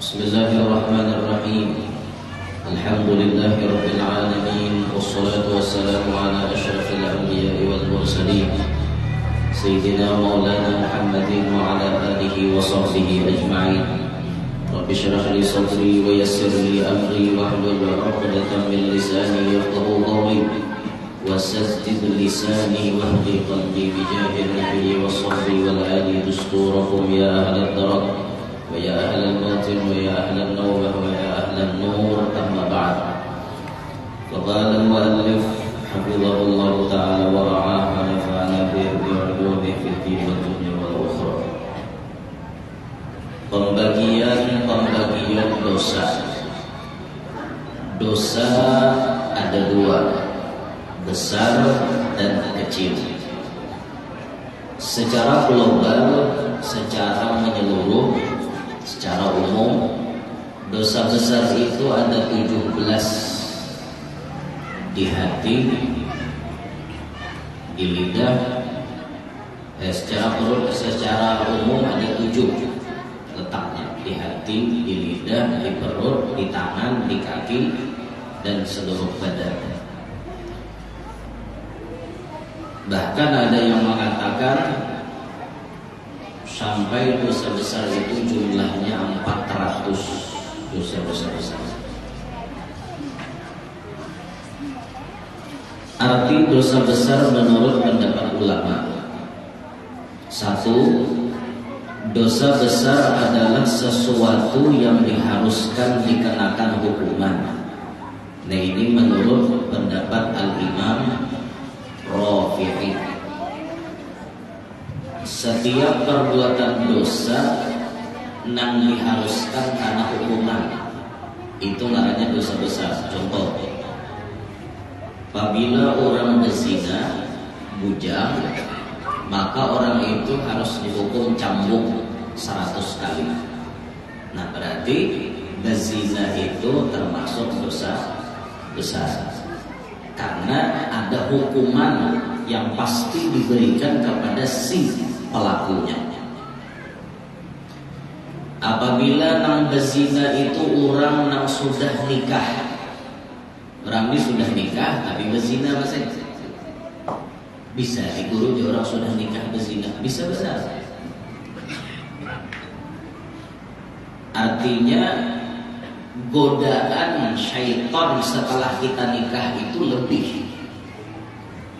Bismillahirrahmanirrahim. Alhamdulillahirabbil alamin wassalatu wassalamu ala asyrafil anbiya'i wal mursalin sayyidina maulana Muhammadin wa ala alihi wa sahbihi ajma'in. Rabbi shrah li sadri wa yassir li amri wahlul 'uqdatam min lisani yafqahu qawli wasaddid lisani wahdi qalbi bijahil nabiyyi was-sahbi wal ali dusturakum ya ahlad darak wa ya ahlal batin wa ya ahlal nawbah wa ya ahlal nur amma ba'd. Faqala al-muallif hafizahullahu ta'ala wa ra'ah wa nafa'ana bi'ulumihi fid din wad dunya wal ukhra. Pembagian dosa. Dosa ada dua, besar dan kecil. Secara global, secara menyeluruh, secara umum, dosa besar itu ada 17 di hati, di lidah. Secara umum ada 7 letaknya, di hati, di lidah, di perut, di tangan, di kaki, dan seluruh badan. Bahkan ada yang mengatakan sampai dosa besar itu jumlahnya 400 dosa besar. Arti dosa besar menurut pendapat ulama: 1. Dosa besar adalah sesuatu yang diharuskan dikenakan hukuman. Nah, ini menurut pendapat Al-Imam Rafi'i. Setiap perbuatan dosa yang diharuskan karena hukuman itu namanya dosa besar. Contoh, apabila orang berzina, bujang, maka orang itu harus dihukum cambuk 100 kali. Nah, berarti berzina itu termasuk dosa besar, karena ada hukuman yang pasti diberikan kepada si pelakunya. Apabila nang berzina itu orang nang sudah nikah, orang ini sudah nikah tapi berzina, masih bisa diguru di orang sudah nikah berzina, bisa besar. Artinya godaan syaitan setelah kita nikah itu lebih.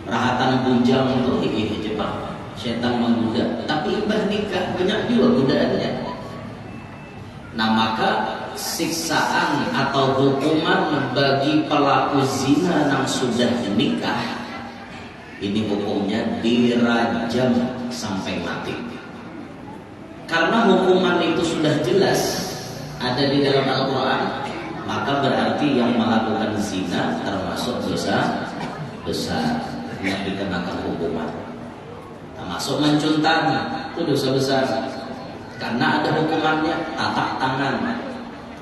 Rahatan bujang itu cepat syaitan menggoda, tapi ibadah nikah banyak juga godaannya. Nah, maka siksaan atau hukuman bagi pelaku zina yang sudah menikah ini hukumnya dirajam sampai mati. Karena hukuman itu sudah jelas ada di dalam Al-Quran, maka berarti yang melakukan zina termasuk dosa besar yang dikenakan hukuman. Termasuk mencuntan itu dosa besar, karena ada hukumannya, tatak tangan.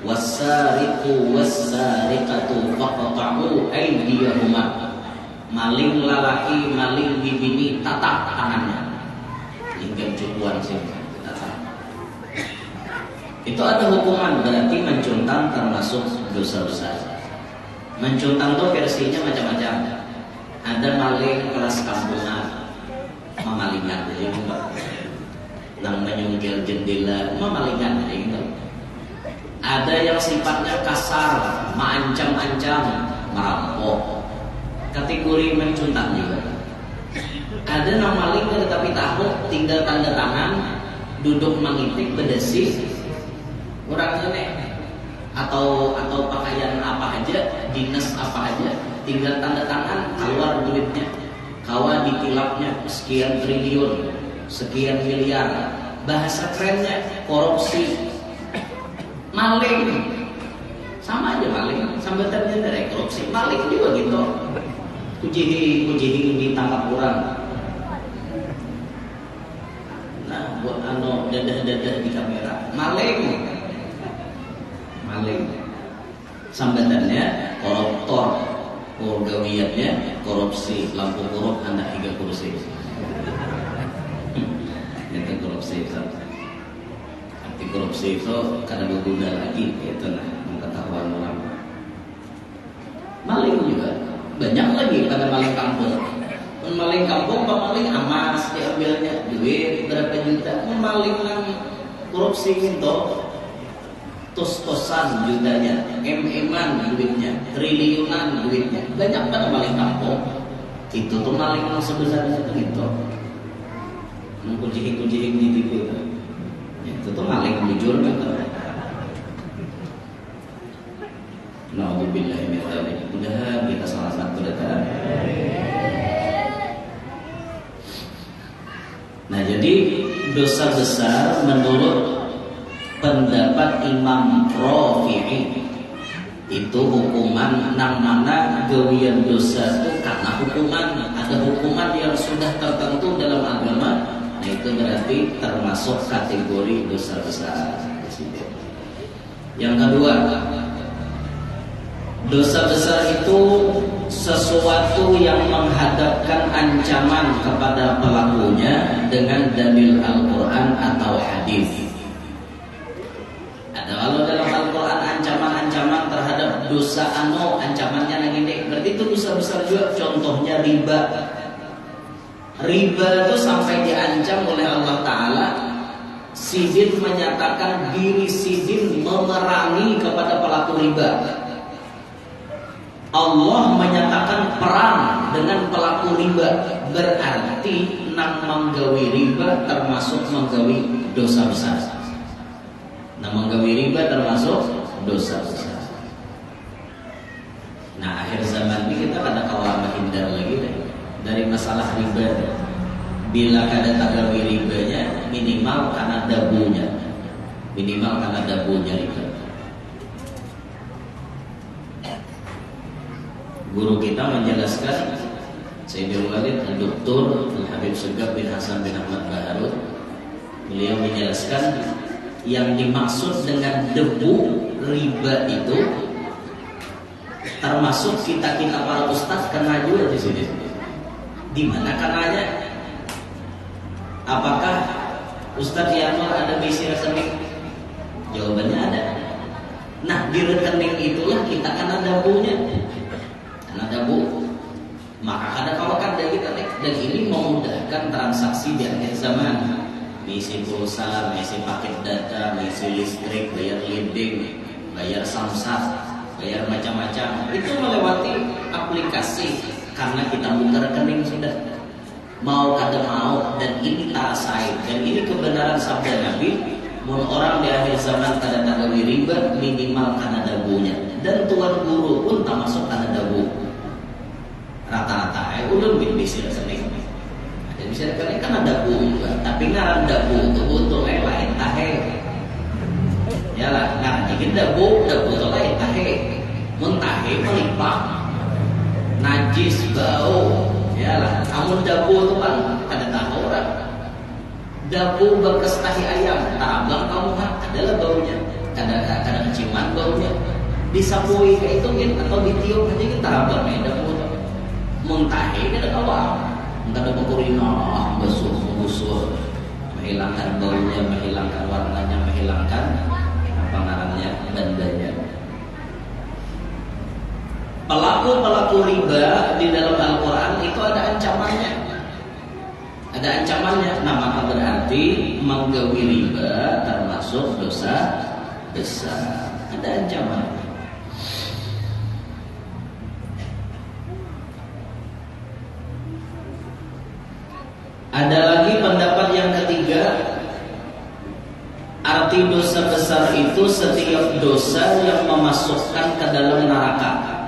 Wasariqu wasariqatu faqta'u aydiyahuma. Maling lalaki, maling bibini, tatak tangannya. Hingga cukuan sih. Itu ada hukuman, berarti mencuntan termasuk dosa besar. Mencuntan tuh versinya macam-macam. Ada maling kelas kampungan, memalingan, jadi nang menyungkil jendela, memalingan, gitu. Ada yang sifatnya kasar, mengancam-ancam, merampok, kategori mencuntan juga. Ada yang maling tetapi takut, tinggal tanda tangan, duduk mengitik bedesi orang ini, atau pakaian apa aja, dinas apa aja, tinggal tanda tangan, keluar duitnya, kawa ditilapnya sekian triliun, sekian miliar. Bahasa kerennya korupsi, maling, sama aja maling, sambutannya dari korupsi, maling juga gitu. Kujihi ditangkap orang. Nah, buat dadah di kamera, maling. Sambutannya koruptor, pegawaiannya korupsi, lampu korup anda 3 kursi. Itu korupsi. Arti korupsi itu karena berguna lagi, itu nah pengetahuan ulama. Maling juga banyak lagi pada maling kampung. Maling kampung, pemaling emas diambilnya duit berapa juta, maling korupsi itu tos-tosan jutanya, em-eman duitnya, triliunan duitnya, banyak pada maling kampung. Itu tuh maling yang sebesar itu gitu, kucing-kucing di TV itu tuh maling jujur gitu. Nauzubillahi min dzalik. Mudah-mudahan kita salah satu data. Nah, jadi dosa besar menurut pendapat Imam Rafi'i itu hukuman nang mana gawian dosa itu karena hukuman, ada hukuman yang sudah tertentu dalam agama. Nah, itu berarti termasuk kategori dosa besar. Yang kedua, dosa besar itu sesuatu yang menghadapkan ancaman kepada pelakunya dengan dalil Al-Quran atau hadis. Ada kalau dalam Al-Quran ancaman-ancaman terhadap dosa ancamannya yang ini, berarti itu dosa besar juga. Contohnya riba. Riba itu sampai diancam oleh Allah Ta'ala. Sidin menyatakan diri Sidin memerangi kepada pelaku riba. Allah menyatakan perang dengan pelaku riba, berarti nang menggawi riba termasuk menggawi dosa besar. Nang menggawi riba termasuk dosa besar. Nah, akhir zaman ini kita kada kalah menghindar lagi dari masalah riba. Bila kada tagawi ribanya, minimal karena dabunya, riba. Guru kita menjelaskan, Sayyidul Walid Al-Doktor Al-Habib Segaf bin Hasan bin Ahmad Baharud, beliau menjelaskan yang dimaksud dengan debu riba itu termasuk kita para ustaz kena juga di sini. Di mana kenanya? Apakah Ustaz Yanur ada misi rekening? Jawabannya ada. Nah, di rekening itulah kita kena dabunya. Dabu, maka ada kawakan dari kita, dan ini memudahkan transaksi di akhir zaman. Misi pulsa, misi paket data, misi listrik, bayar leading, bayar samsat, bayar macam-macam, itu melewati aplikasi karena kita buka rekening sudah. Mau kada mau, dan ini tarasai, dan ini kebenaran sabda Nabi. Mun orang di akhir zaman kada tagawi riba, minimal karena dabunya, dan tuan guru pun termasuk karena dabu. Rata-rata ulun bisa rekening. Ada bisa rekening kan ada dabu juga, tapi ngaran dabu itu butuh lain tahe. Ya lah, ngaran dikit dabu itu lain tahe. Mun tahe melimpah, najis bau. Ya lah, amun dabu itu kan kada tahu orang. Dabu bekas tahi ayam, tabang kamu adalah baunya. Kada keciuman baunya. Disapui kayak itu atau ditiup aja kita tabang dabu. Muntahi kada kawa, kada pengurina, basuh, menghilangkan baunya, menghilangkan warnanya, menghilangkan apa ngarannya, bandanya. Pelaku riba di dalam Al-Quran itu ada ancamannya. Nah, maka berarti menggawi riba termasuk dosa besar. Ada ancamannya. Ada lagi pendapat yang ketiga, arti dosa besar itu setiap dosa yang memasukkan ke dalam neraka.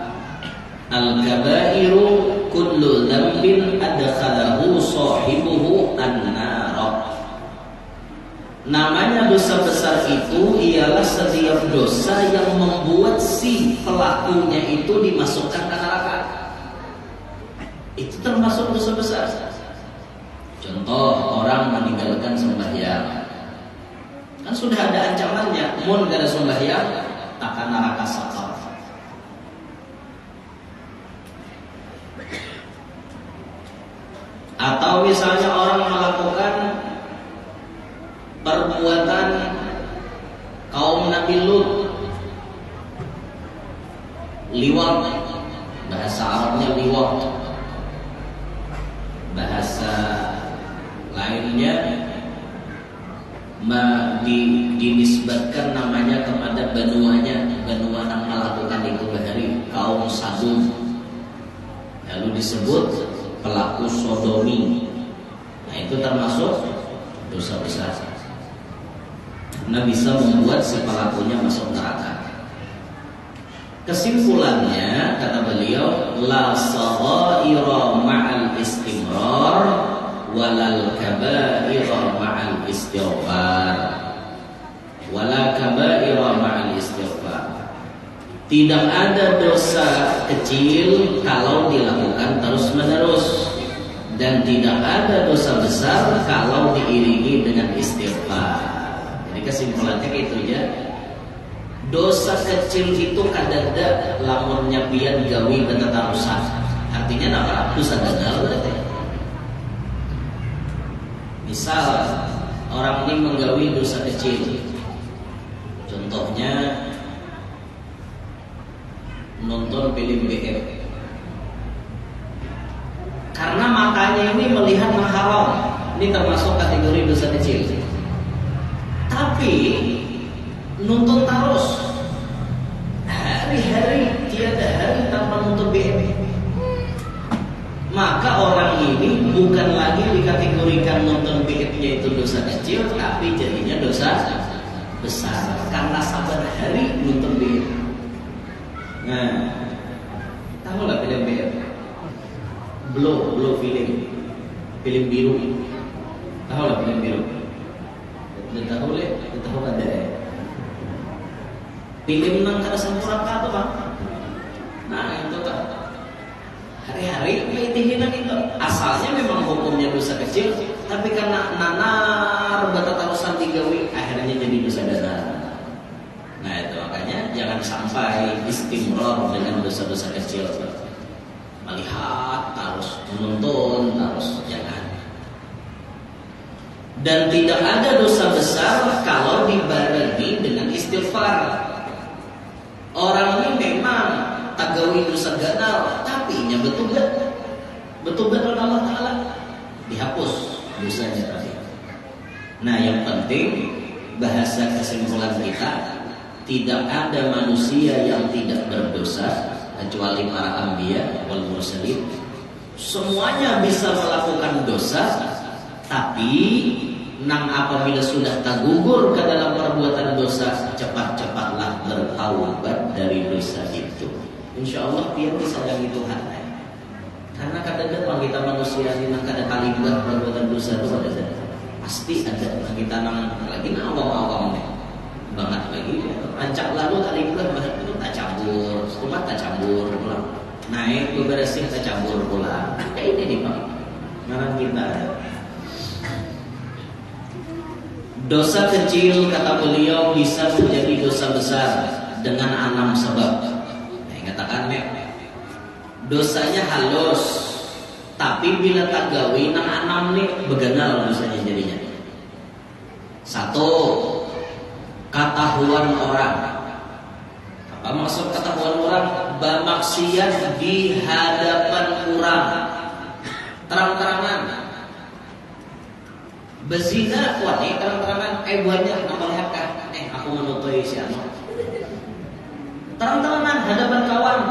Al-kabairu kullu dzambin adkhalahu sahibuhu an-nar. Namanya dosa besar itu ialah setiap dosa yang membuat si pelakunya itu dimasukkan ke neraka. Itu termasuk dosa besar. Contoh, orang meninggalkan sembahyang, kan sudah ada ancamannya. Mun kada sembahyang, takkan neraka sakar. Atau misalnya orang melakukan perbuatan liwat, bahasa Arabnya liwat, bahasa lainnya dinisbatkan namanya kepada benuanya, benua yang melakukan itu bahari, kaum Sadum, lalu disebut pelaku sodomi. Nah itu termasuk dosa besar, karena bisa membuat si pelakunya masuk neraka. Kesimpulannya kata beliau, la saghaira ma'al istimrar walal kabaira ma'al istighfar, wala kabaira ma'al istighfar. Tidak ada dosa kecil kalau dilakukan terus-menerus, dan tidak ada dosa besar kalau diiringi dengan istighfar. Jadi kesimpulannya gitu ya. Dosa kecil itu kadada lamun nyapian gawi betetarusan. Artinya apa? Dosa gagal berarti. Misal orang ini menggawi dosa kecil, contohnya nonton film BF, karena matanya ini melihat yang haram, ini termasuk kategori dosa kecil. Tapi nonton terus hari-hari, tiada hari tanpa nonton BF, maka orang ini bukan lagi dikategorikan nonton BF-nya itu dosa kecil, tapi jadinya dosa besar karena saban hari nonton BF. Nah, tahu nggak film BF? Belum film biru. Tahu nggak film biru? Tahu ada ya. Film nang kada sampurna apa bang? Nah itu kan hari-hari melihatnya itu. Asalnya memang hukumnya dosa kecil, tapi karena nanar batatarusan digawi, akhirnya jadi dosa besar. Nah itu makanya jangan sampai istimror dengan dosa-dosa kecil. Melihat terus, menonton terus, jangan. Dan tidak ada dosa besar kalau dibarengi dengan istighfar. Orang ini memang tagawi dosa ganal, tapi nya betul oleh Allah Ta'ala, dihapus dosanya tadi. Nah yang penting bahasa kesimpulan kita, tidak ada manusia yang tidak berdosa kecuali para anbiya wal mursalin. Semuanya bisa melakukan dosa, tapi nang apabila sudah tergugur ke dalam perbuatan dosa, cepat-cepatlah bertaubat dari dosa itu. Insya Allah dia disayangi Tuhan. Karena kadang-kadang kita manusia ini kada kalibat perbuatan dosa itu ada. Pasti ada kita nang lagi awam-awam banget lagi. Rancak lalu kalibat banget itu tak campur, cuma tak campur pulang. Naik beberesin tak campur pulang. Ini nih Pak. Mana kita dosa kecil kata beliau bisa menjadi dosa besar dengan 6 sebab. Katakan dosanya halus, tapi bila tak gawi nang 6 nih beganal dosanya jadinya. 1, ketahuan orang. Apa maksud ketahuan orang? Bermaksiat di hadapan orang, terang-terangan. Bezina kuat nih terang-terangan, buatnya nama lihat kan? Aku menutui si anu. Terang-terangan hadapan kawan,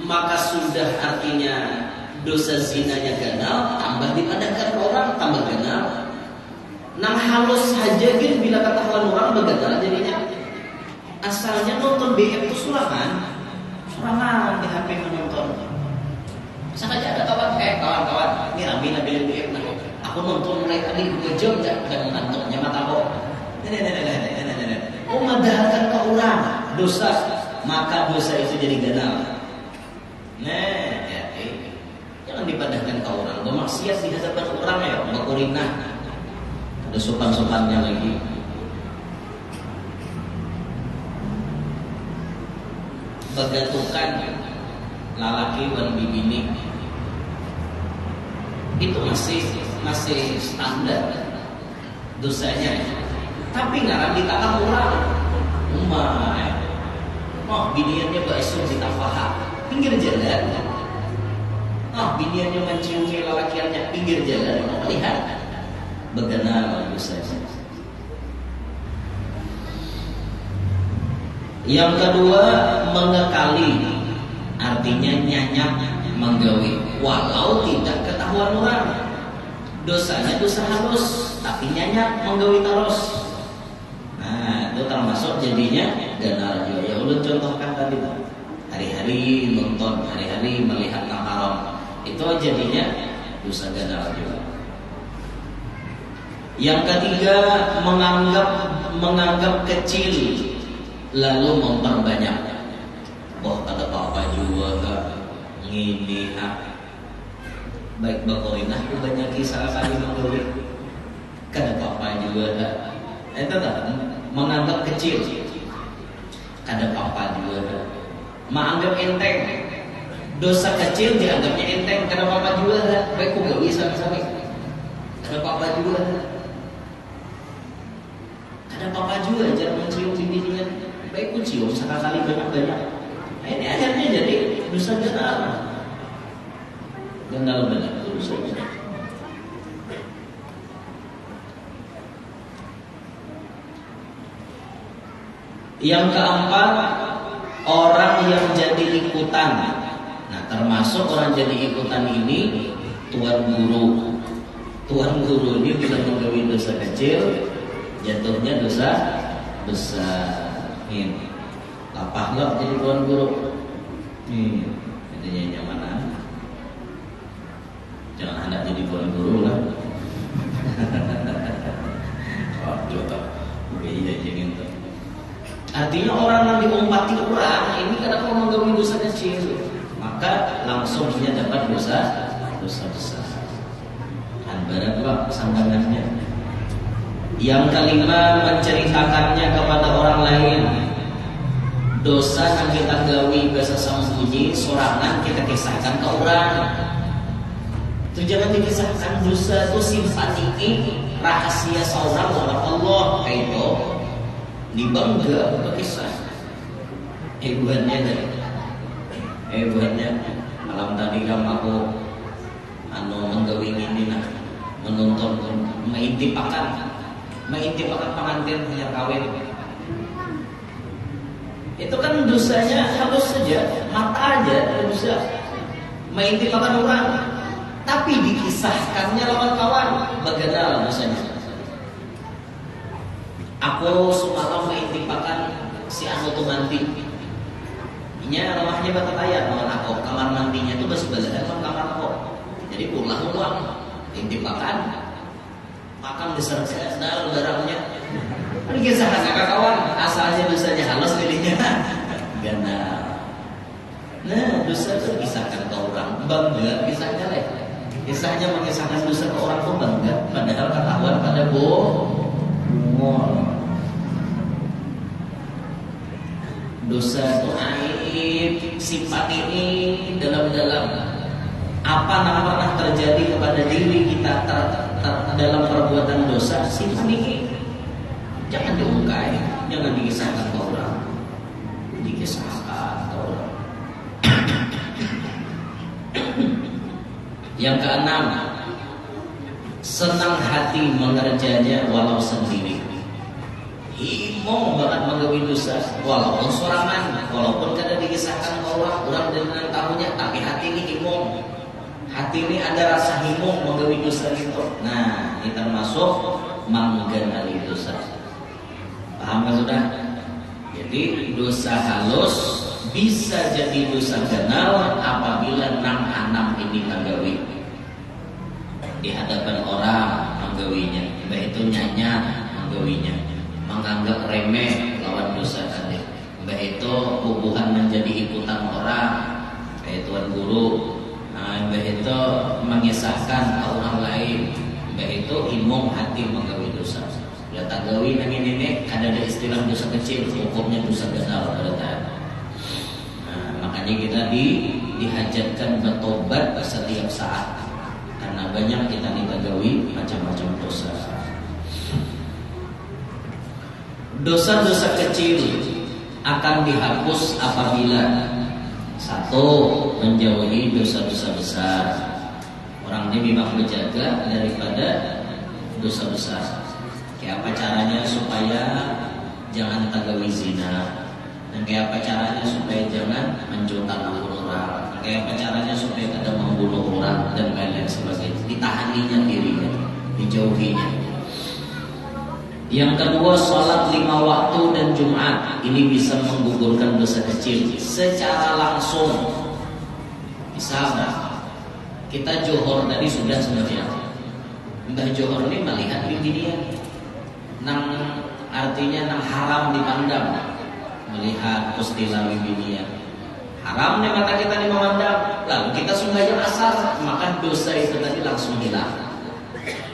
maka sudah artinya dosa zinanya ganal, tambah dipadakan orang tambah ganal. Nang halus saja gitu bila ketahuan orang begadal jadinya. Asalnya nonton BF itu surangan di HP menonton. Sengaja ada kawan-kawan, ini Rami nabi BF nah. Aku nonton mulai tadi 2 jam dan ngantuknya mata kok. Memadahakan ke orang dosa, maka dosa itu jadi ganal. Jangan dipadahkan ke orang. Bermaksiat di hadapan orang ya, berkurinah. Ada sopan-sopannya lagi. Begatukan lalaki dan bibini itu masih standar dosanya, tapi ngaran di tangan orang Oh, biniannya baisung di tafaha, pinggir jalan. Oh, biniannya menciumi lalakiannya, pinggir jalan. Oh, lihat, begenal dosa. Yang kedua, mengekali, artinya nyanyak menggawi, walau tidak ketahuan orang. Dosanya dosa halus, tapi nyanyak menggawi terus. Nah, itu termasuk jadinya ganal juga. Ya ulun contohkan tadi tuh, hari-hari nonton, hari-hari melihat yang haram, itu jadinya dosa ganal juga. Yang ketiga, menganggap kecil lalu memperbanyak. Wah, ada apa juga ngini baik bakorinah aku banyak kisah kali menggawi. Kada apa juga. Itu kan menganggap kecil. Kada apa juga. Menganggap enteng. Dosa kecil dianggapnya enteng. Kada apa juga. Baik ku gawi sama-sama. Kada apa juga. Kada apa juga jangan mencium bibirnya. Baik ku cium sekali banyak-banyak. Nah, ini akhirnya jadi dosa ganal. Ganal banyak dosa. Yang keempat, orang yang jadi ikutan. Nah, termasuk orang jadi ikutan ini tuan guru. Tuan guru ini bila menggawi dosa kecil, jatuhnya dosa besar. Ini lapah nggak jadi tuan guru? Jadinya nyaman. Jangan hendak jadi tuan guru lah. Waduh, iya jangan tuh. Artinya orang yang diumpati orang ini kadang kalau menggawi dosa kecil, maka langsung dia dapat dosa besar. Dan beratlah sandangannya. Yang kelima, menceritakannya kepada orang lain. Dosa yang kita gawi biasa sembunyi, sorangan kita kisahkan ke orang. Itu jangan dikisahkan. Dosa itu simpan ini rahasia seorang oleh Allah. Kayak itu dibangga berkisah. Buatnya malam tadi kamu aku menggawi ini nah menonton mengintipakan pengantin yang kawin. Itu kan dosanya halus saja, mata aja dosa. Mengintipakan orang, tapi dikisahkannya lawan kawan, bagaimana dosanya? Aku semalam mengintipakan si anu tuh manti. Nya rumahnya batataya lawan aku, kamar mandinya itu bersebelahan sama kamar aku. Jadi pulang intipakan. Makam diserang dalam darahnya. Ini kisah kakak kawan, asalnya dosanya halus jadinya ganal. Nah, dosa itu kisahkan ke orang, bangga kisahnya lah. Kisahnya mengisahkan dosa ke orang pun bangga, padahal ketahuan pada bohong. Dosa itu aib, sifat ini dalam-dalam. Apa yang pernah terjadi kepada diri kita dalam perbuatan dosa, simpan ini. Jangan diungkai, jangan dikisahkan ke orang. Dikisahkan ke orang. Yang keenam, senang hati mengerjanya walau sendiri. Imong banget menggawi dosa walaupun sorangan, walaupun kada dikisahkan ke orang dengan tahunya, tapi hati ini imong. Hati ini ada rasa himung menggawi dosa itu. Nah, ini termasuk mengganali dosa. Paham kan sudah? Jadi dosa halus bisa jadi dosa ganal apabila 6 ini menggawi di hadapan orang menggawinya, yaitu nyanyat menggawinya, menganggap remeh lawan dosa tadi, yaitu hubungan menjadi ikutan orang, yaitu tuan guru. Itu mengisahkan ke orang lain, itu imong hati menggawi dosa. Ya tak gawi nang ini ada istilah dosa kecil, hukumnya dosa besar pada. Makanya kita dihajatkan bertobat setiap saat, karena banyak kita gawi macam-macam dosa. Dosa-dosa kecil akan dihapus apabila satu, menjauhi dosa-dosa besar. Orang ini memang berjaga daripada dosa besar. Kayak apa caranya supaya jangan tagawi zina, dan kayak apa caranya supaya jangan mencuri tanah orang, kayak apa caranya supaya tidak membunuh orang dan lain-lain sebagainya. Ditahaninya dirinya, dijauhinya. Yang kedua, sholat 5 waktu dan Jumat. Ini bisa menggugurkan dosa kecil secara langsung. Misalnya kita johor tadi sudah sebenarnya. Mbah johor ini melihat di dia, nang artinya nang haram dipandang, melihat istilah bibinya. Haram nih mata kita nih memandang. Lalu kita sembahyang asar, maka dosa itu tadi langsung hilang.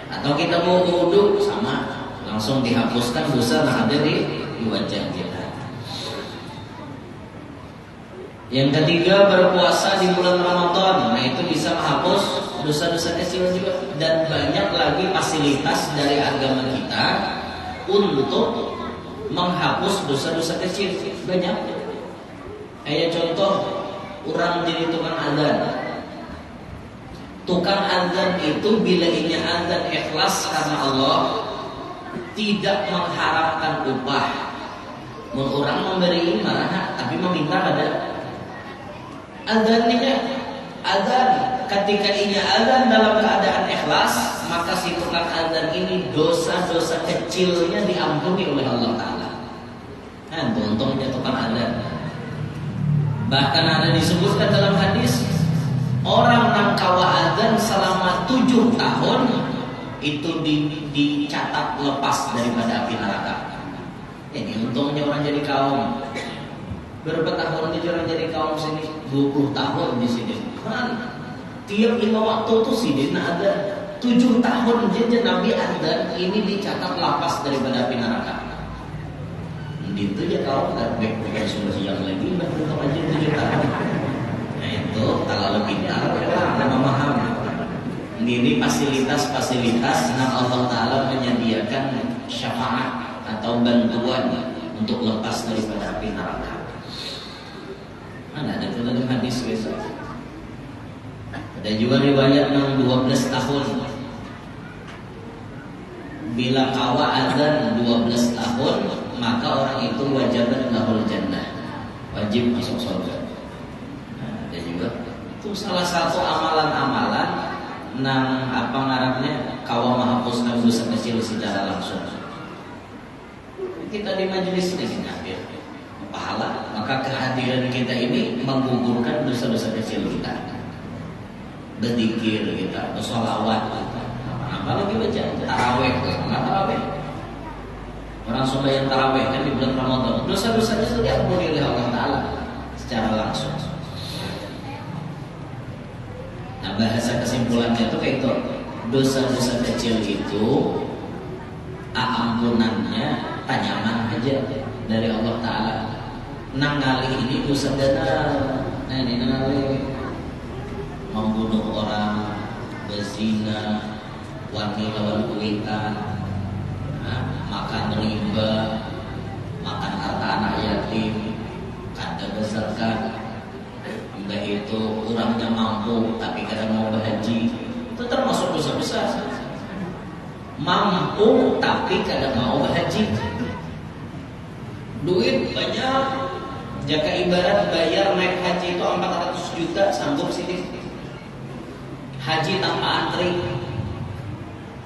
Atau kita mau wudu sama, langsung dihapuskan dosa yang ada di wajah kita. Yang ketiga, berpuasa di bulan Ramadan. Nah, itu bisa menghapus dosa-dosa kecil juga. Dan banyak lagi fasilitas dari agama kita untuk menghapus dosa-dosa kecil. Banyak. Kayak contoh, orang jadi tukang azan. Tukang azan itu bila ini azan ikhlas karena Allah, tidak mengharapkan upah. Orang memberi marah, tapi meminta pada azannya. Azan, ketika ini azan dalam keadaan ikhlas, maka si tukang azan ini dosa-dosa kecilnya diampuni oleh Allah Ta'ala. Nah, untungnya tukang azan. Bahkan ada disebutkan dalam hadis, orang yang kawa azan selama 7 tahun itu dicatat lepas daripada api neraka. Ini untungnya orang jadi kaum. Berapa tahun aja orang jadi kaum sini? 20 tahun di sini. Kan tiap 5 waktu tuh sini ada 7 tahun aja Nabi ada ini dicatat lepas daripada api neraka. Itu ya kaum bukan sudah siang lagi, bahkan aja 7 tahun. Nah itu kalau pintar, karena memahami. Ini fasilitas-fasilitas yang Allah Ta'ala menyediakan syafaat atau bantuan untuk lepas daripada api neraka. Mana ada tuh dalam hadis besok. Ada juga riwayat 12 tahun. Bila kawa azan 12 tahun, maka orang itu wajibat lahul jannah, wajib masuk surga. Nah, ada juga itu salah satu amalan-amalan nang apa ngarannya kawa menghapuskan dosa kecil secara langsung. Kita di majelis ini ngambil pahala, maka kehadiran kita ini menggugurkan dosa-dosa kecil kita. Berzikir kita, bersolawat kita, apalagi baca taraweh, taraweh. Orang sembahyang taraweh kan di bulan Ramadan, dosa-dosanya sudah diampuni oleh Allah Ta'ala secara langsung. Nah, bahasa kesimpulannya itu kayak itu, dosa-dosa kecil itu ampunannya tanyaman aja dari Allah Ta'ala. Nang kali ini dosa benar, nah ini kali membunuh orang, berzina, wanita lawan kulitan, makan riba, makan harta anak yatim, kada berzakat. Udah itu orangnya mampu tapi kadang mau berhaji, itu termasuk dosa besar. Mampu tapi kadang mau berhaji, duit banyak, jika ibarat bayar naik haji itu 400 juta sanggup sini. Haji tanpa antri,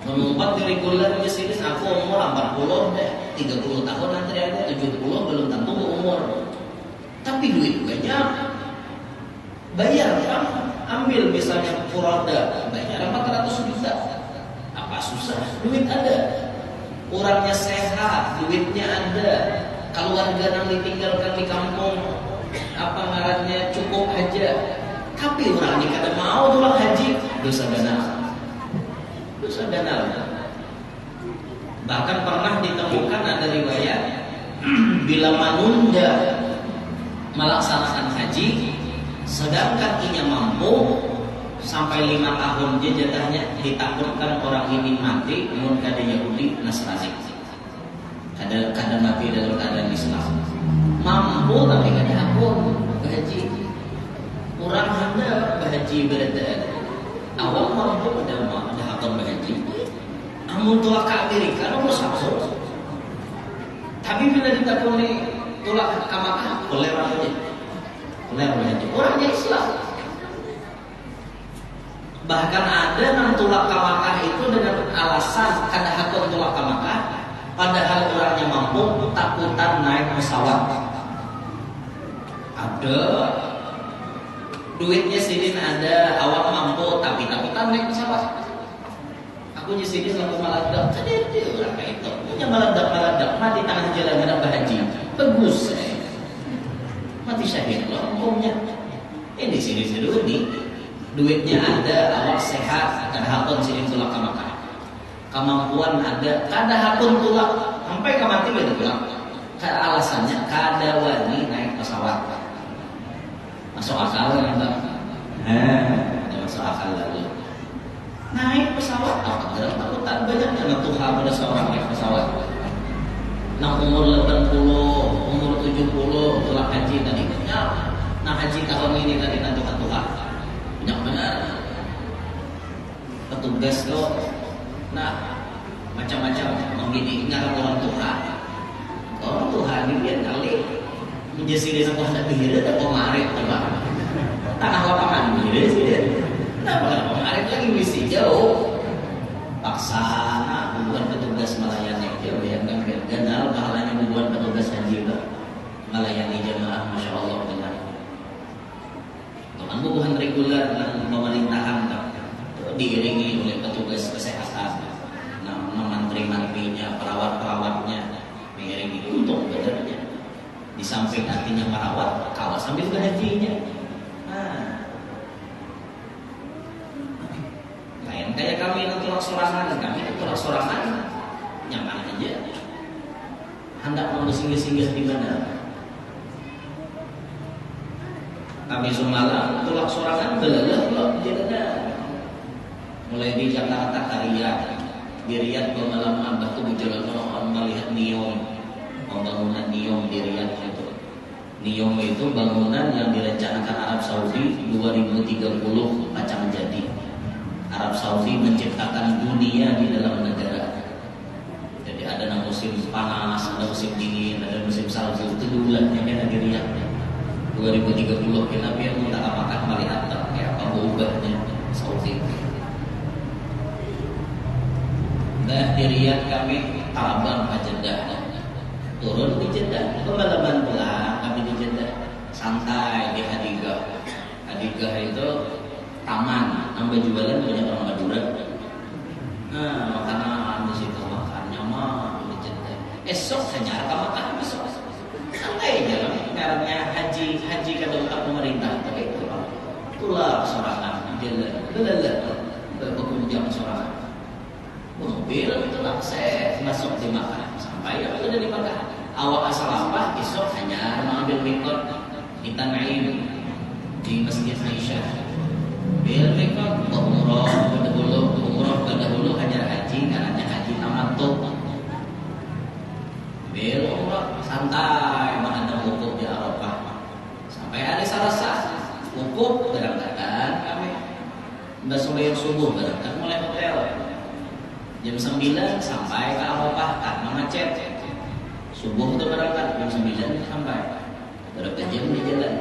memempat di reguler di sini. Aku umur 40 deh, 30 tahun antri aku 70 belum tentu umur, tapi duit banyak. Bayar kan, ambil misalnya Furada, bayar 400 juta. Apa susah? Duit ada. Orangnya sehat, duitnya ada. Keluarga yang ditinggalkan di kampung, apa ngarannya cukup aja. Tapi orang ini kada mau pulang haji, dosa ganal. Dosa ganal. Bahkan pernah ditemukan ada riwayat bila menunda melaksanakan haji, sedangkan ia mampu sampai 5 tahun dia jatahnya, ditakutkan orang ini mati mun kada Yahudi Nasrani. Kadang mati dalam keadaan Islam. Mampu tapi kada hakun berhaji. Orang hendak berhaji beradaan. Awak mampu ada hakun berhaji. Amun tolak ke Amerika nomor satu. Tapi bila ditakuni tolak ke Makkah boleh berhaji. Boleh berhaji. Orangnya Islam. Bahkan ada yang tolak ke Makkah itu dengan alasan kada hakun tolak ke Makkah, padahal orangnya mampu takutan naik pesawat. Ada duitnya sidin ada, awak mampu tapi takutan naik pesawat. Aku di sini lalu maladak, jadi orang kayak itu punya maladak mati tangan jalan ada berhaji, bagus mati syahid loh hukumnya. Ini sini dulu nih. Duitnya ada, awak sehat, kada hakun sini tulak ke Makkah. Kemampuan ada, kada hakun tulak sampai ke mati begitu tulak. Alasannya kada wani naik pesawat. Masuk akal kan tak? Ada masuk akal lalu. Naik pesawat apa? Takutan banyak yang Tuhan pada seorang naik pesawat. Nah umur 80, umur 70 tulak haji tadi punya. Nah haji tahun ini tadi tentukan Tuhan. Banyak benar petugas tuh, nah macam-macam begini ngarang orang Tuhan ini biar kali menjadi desa kau hendak dihira ada pemarit coba tanah lapangan dihira sih dia, nah bukan pemarit lagi misi jauh paksa bukan petugas melayani jauh yang kan ganal pahalanya bukan petugas haji melayani jemaah, masya Allah benar. Bukan reguler dan pemerintahan diiringi oleh petugas kesehatan, menteri-menterinya, perawat-perawatnya mengiringi untuk benernya. Di samping artinya merawat, kalau sambil berhajinya. Lain kayak kami yang tolak sorangan, nyaman aja. Hendak mau singgah-singgah di mana? Kami semalam tolak sorangan belalah loh jadinya. Mulai di Jakarta ke Riyadh, di Riyadh malam abah tuh berjalan melihat Neom, bangunan Neom di Riyadh itu. Neom itu bangunan yang direncanakan Arab Saudi 2030 macam jadi. Arab Saudi menciptakan dunia di dalam negara. Jadi ada musim panas, ada musim dingin, ada musim salju. Itu bulannya ada di Riyadh. 2030 kenapa yang tak apakah melihat kayak apa berubahnya Saudi. Nah di Riyadh kami terbang ke Jeddah, turun di Jeddah, pengalaman belah kami di Jeddah, santai di Hadigah. Hadigah itu taman, nambah jualan banyak orang Madura. Nah makanan di situ makannya mah di Jeddah. Esok hanya akan makan besok. Santai jalan, karena haji kada untuk pemerintah, tapi itulah sorangan jalan, berkunjung sorangan. Mobil itulah saya masuk di Makkah, sampai aku dari Makkah. Awak asal apa? Esok hanya mengambil mikot di Tan'im di Masjid Aisyah. Bil mikot umroh pada dulu hanya haji, karena haji tamattu. Bil umroh santai, ada wukuf di Arafah. Sampai hari Selasa wukuf berangkatan kami. Mbak Soleil subuh berangkat mulai hotel. Jam 9 sampai ke Arafah karena macet. Subuh itu berangkat jam 9 sampai. Berapa jam di jalan.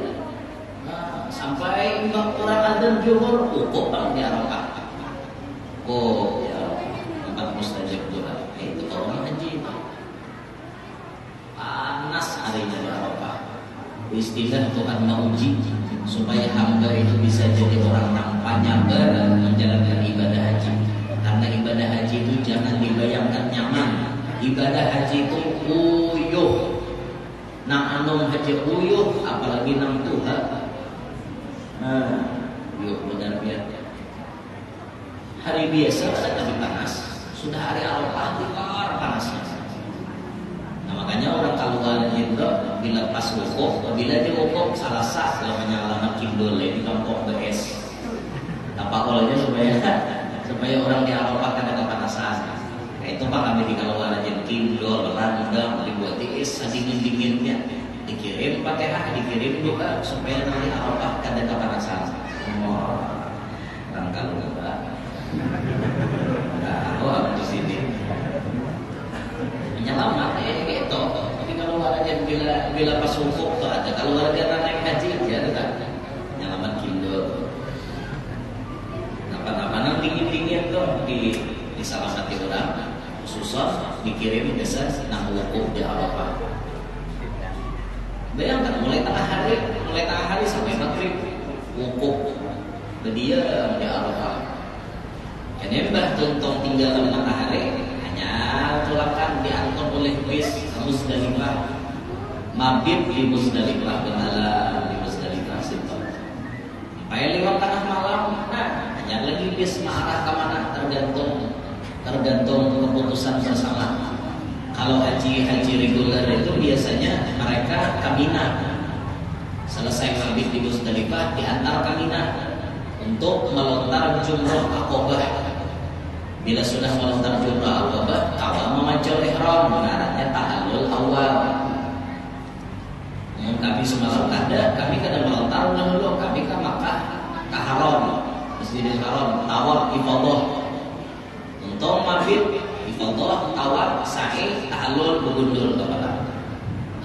Sampai orang adzan Zuhur wukuf di Arafah. Oh, ya tempat mustajab doa. Itu orang haji. Panas harinya di Arafah. Istilah Tuhan menguji supaya hamba itu bisa jadi orang nampaknya berat menjalankan ibadah haji. Karena ibadah haji itu jangan dibayangkan nyaman. Ibadah haji itu uyuh. Nah anum haji uyuh, apalagi nang Tuhan. Uyuh benar-benar. Hari biasa tapi panas. Sudah hari Arafah luar panasnya. Makanya orang keluar itu bila pas wukuf, bila dia wukuf salah sah lamanya alamat kindol di kampung BS. Apa kolanya supaya orang di Arafah kada kepanasan. Nah, itu Pak kami di Kalauan aja kindol, randang, dibuat tiis, dingin-dinginnya dikirim Fatihah, dikirim doa supaya nanti Arafah kada kepanasan. Orang kalau enggak, tahu apa di sini. Menyelamat gitu. Tapi kalau aja bila pas wukuf tuh ada, kalau warga naik haji ya ada menyelamat kindol. Apa-apa dingin-dingin tuh di salamati orang, susah dikirim desa nang wukuf di Arafah. Bayangkan mulai tengah hari sampai maghrib wukuf berdiam di Arafah. Karena Mbah Tuntong tinggal matahari hanya tulakan diantar oleh bis Musdalifah, mabit di Musdalifah, bermalam di Musdalifah situ. Sampai lewat tengah malam, nah hanya lagi bis mengarah ke mana tergantung keputusan bersama. Kalau haji reguler itu biasanya mereka ke Mina. Selesai mabit di Musdalifah diantar ke Mina untuk melontar jumroh Aqabah. Bila sudah melontar jumroh Aqabah, awal memacul ihram, mengarahnya tahallul awal. Kami semalam kami melontar dahulu, kami ke Makkah, ke Haram, Masjidil Haram, tawaf ifadah. Untuk mabit ifadah, tawaf, sa'i, tahallul, begundur kepada.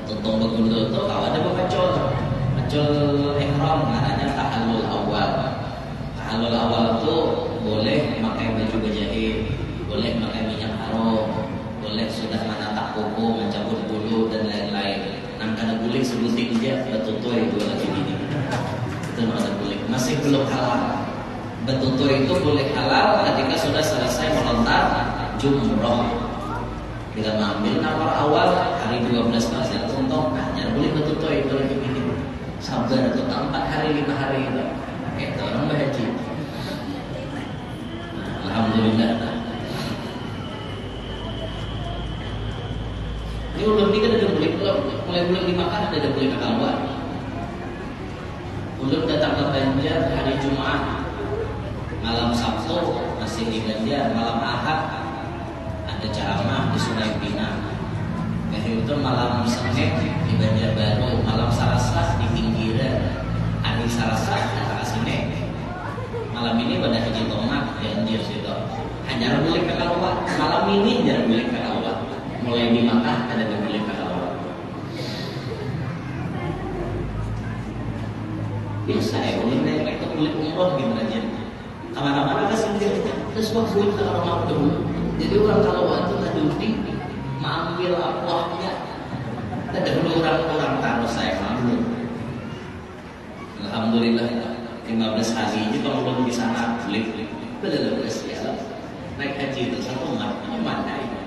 Tuntung begundur itu kawannya memacul ihram, mengarahnya tahallul awal. Tahallul awal itu boleh pakai baju berjahit, boleh pakai minyak harum, boleh sudah menatap kuku, mencabut bulu dan lain-lain. Nangkana boleh sebutik aja betutu itu lagi gini. Itu mana boleh, masih belum halal. Betutu itu boleh halal ketika sudah selesai melontar jumroh. Bila mengambil nomor awal hari 12 pasir tuntung, hanya boleh betutu itu lagi gini. Sabar itu 4 hari 5 hari itu. Itu orang berhaji. Alhamdulillah. Ini ulun ini kan ada mulai bulan di Makkah ada boleh ke Kalauan. Ulun datang ke Banjar hari Jumat, malam Sabtu masih di Banjar, malam Ahad ada ceramah di Sungai Pinang. Hari itu malam Senin di Banjarbaru, malam Selasa di pinggiran, hari Selasa di sini. Malam ini pada Haji Tomat di Anjir situ. Hanya boleh ke Kalauan. Malam ini jangan boleh ke Kalauan. Mulai di Makkah ada boleh ke Kalauan. Biasa ya, boleh itu boleh umroh gitu aja. Kemana-mana kan sendiri. Terus waktu itu orang dulu. Jadi orang Kalauan itu tadi mengambil buahnya. Ada dulu orang taruh saya mampu. Alhamdulillah 15 hari ini kalau belum di sana belum ya. Naik haji itu satu mana itu?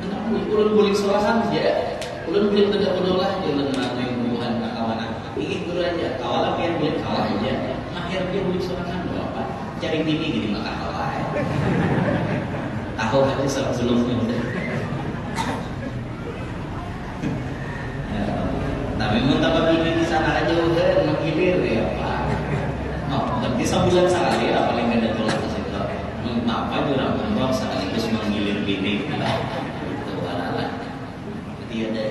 Kenapa ulun boleh solahan aja? Ulun boleh bedah-bedah di ulun mana yang bukan kawanan. Ini dulu aja. Kawalan biar boleh kalah aja. Akhir dia boleh solahan apa? Cari bini gini maka kalah. Tahu haji sebelumnya udah. Tapi mentapa bini di sana aja udah menggilir ya Pak. Berarti sebulan sekali lah paling ada tolak ke situ. Mengapa juga orang sekaligus menggilir bini lah. Itu balalah. Jadi ada.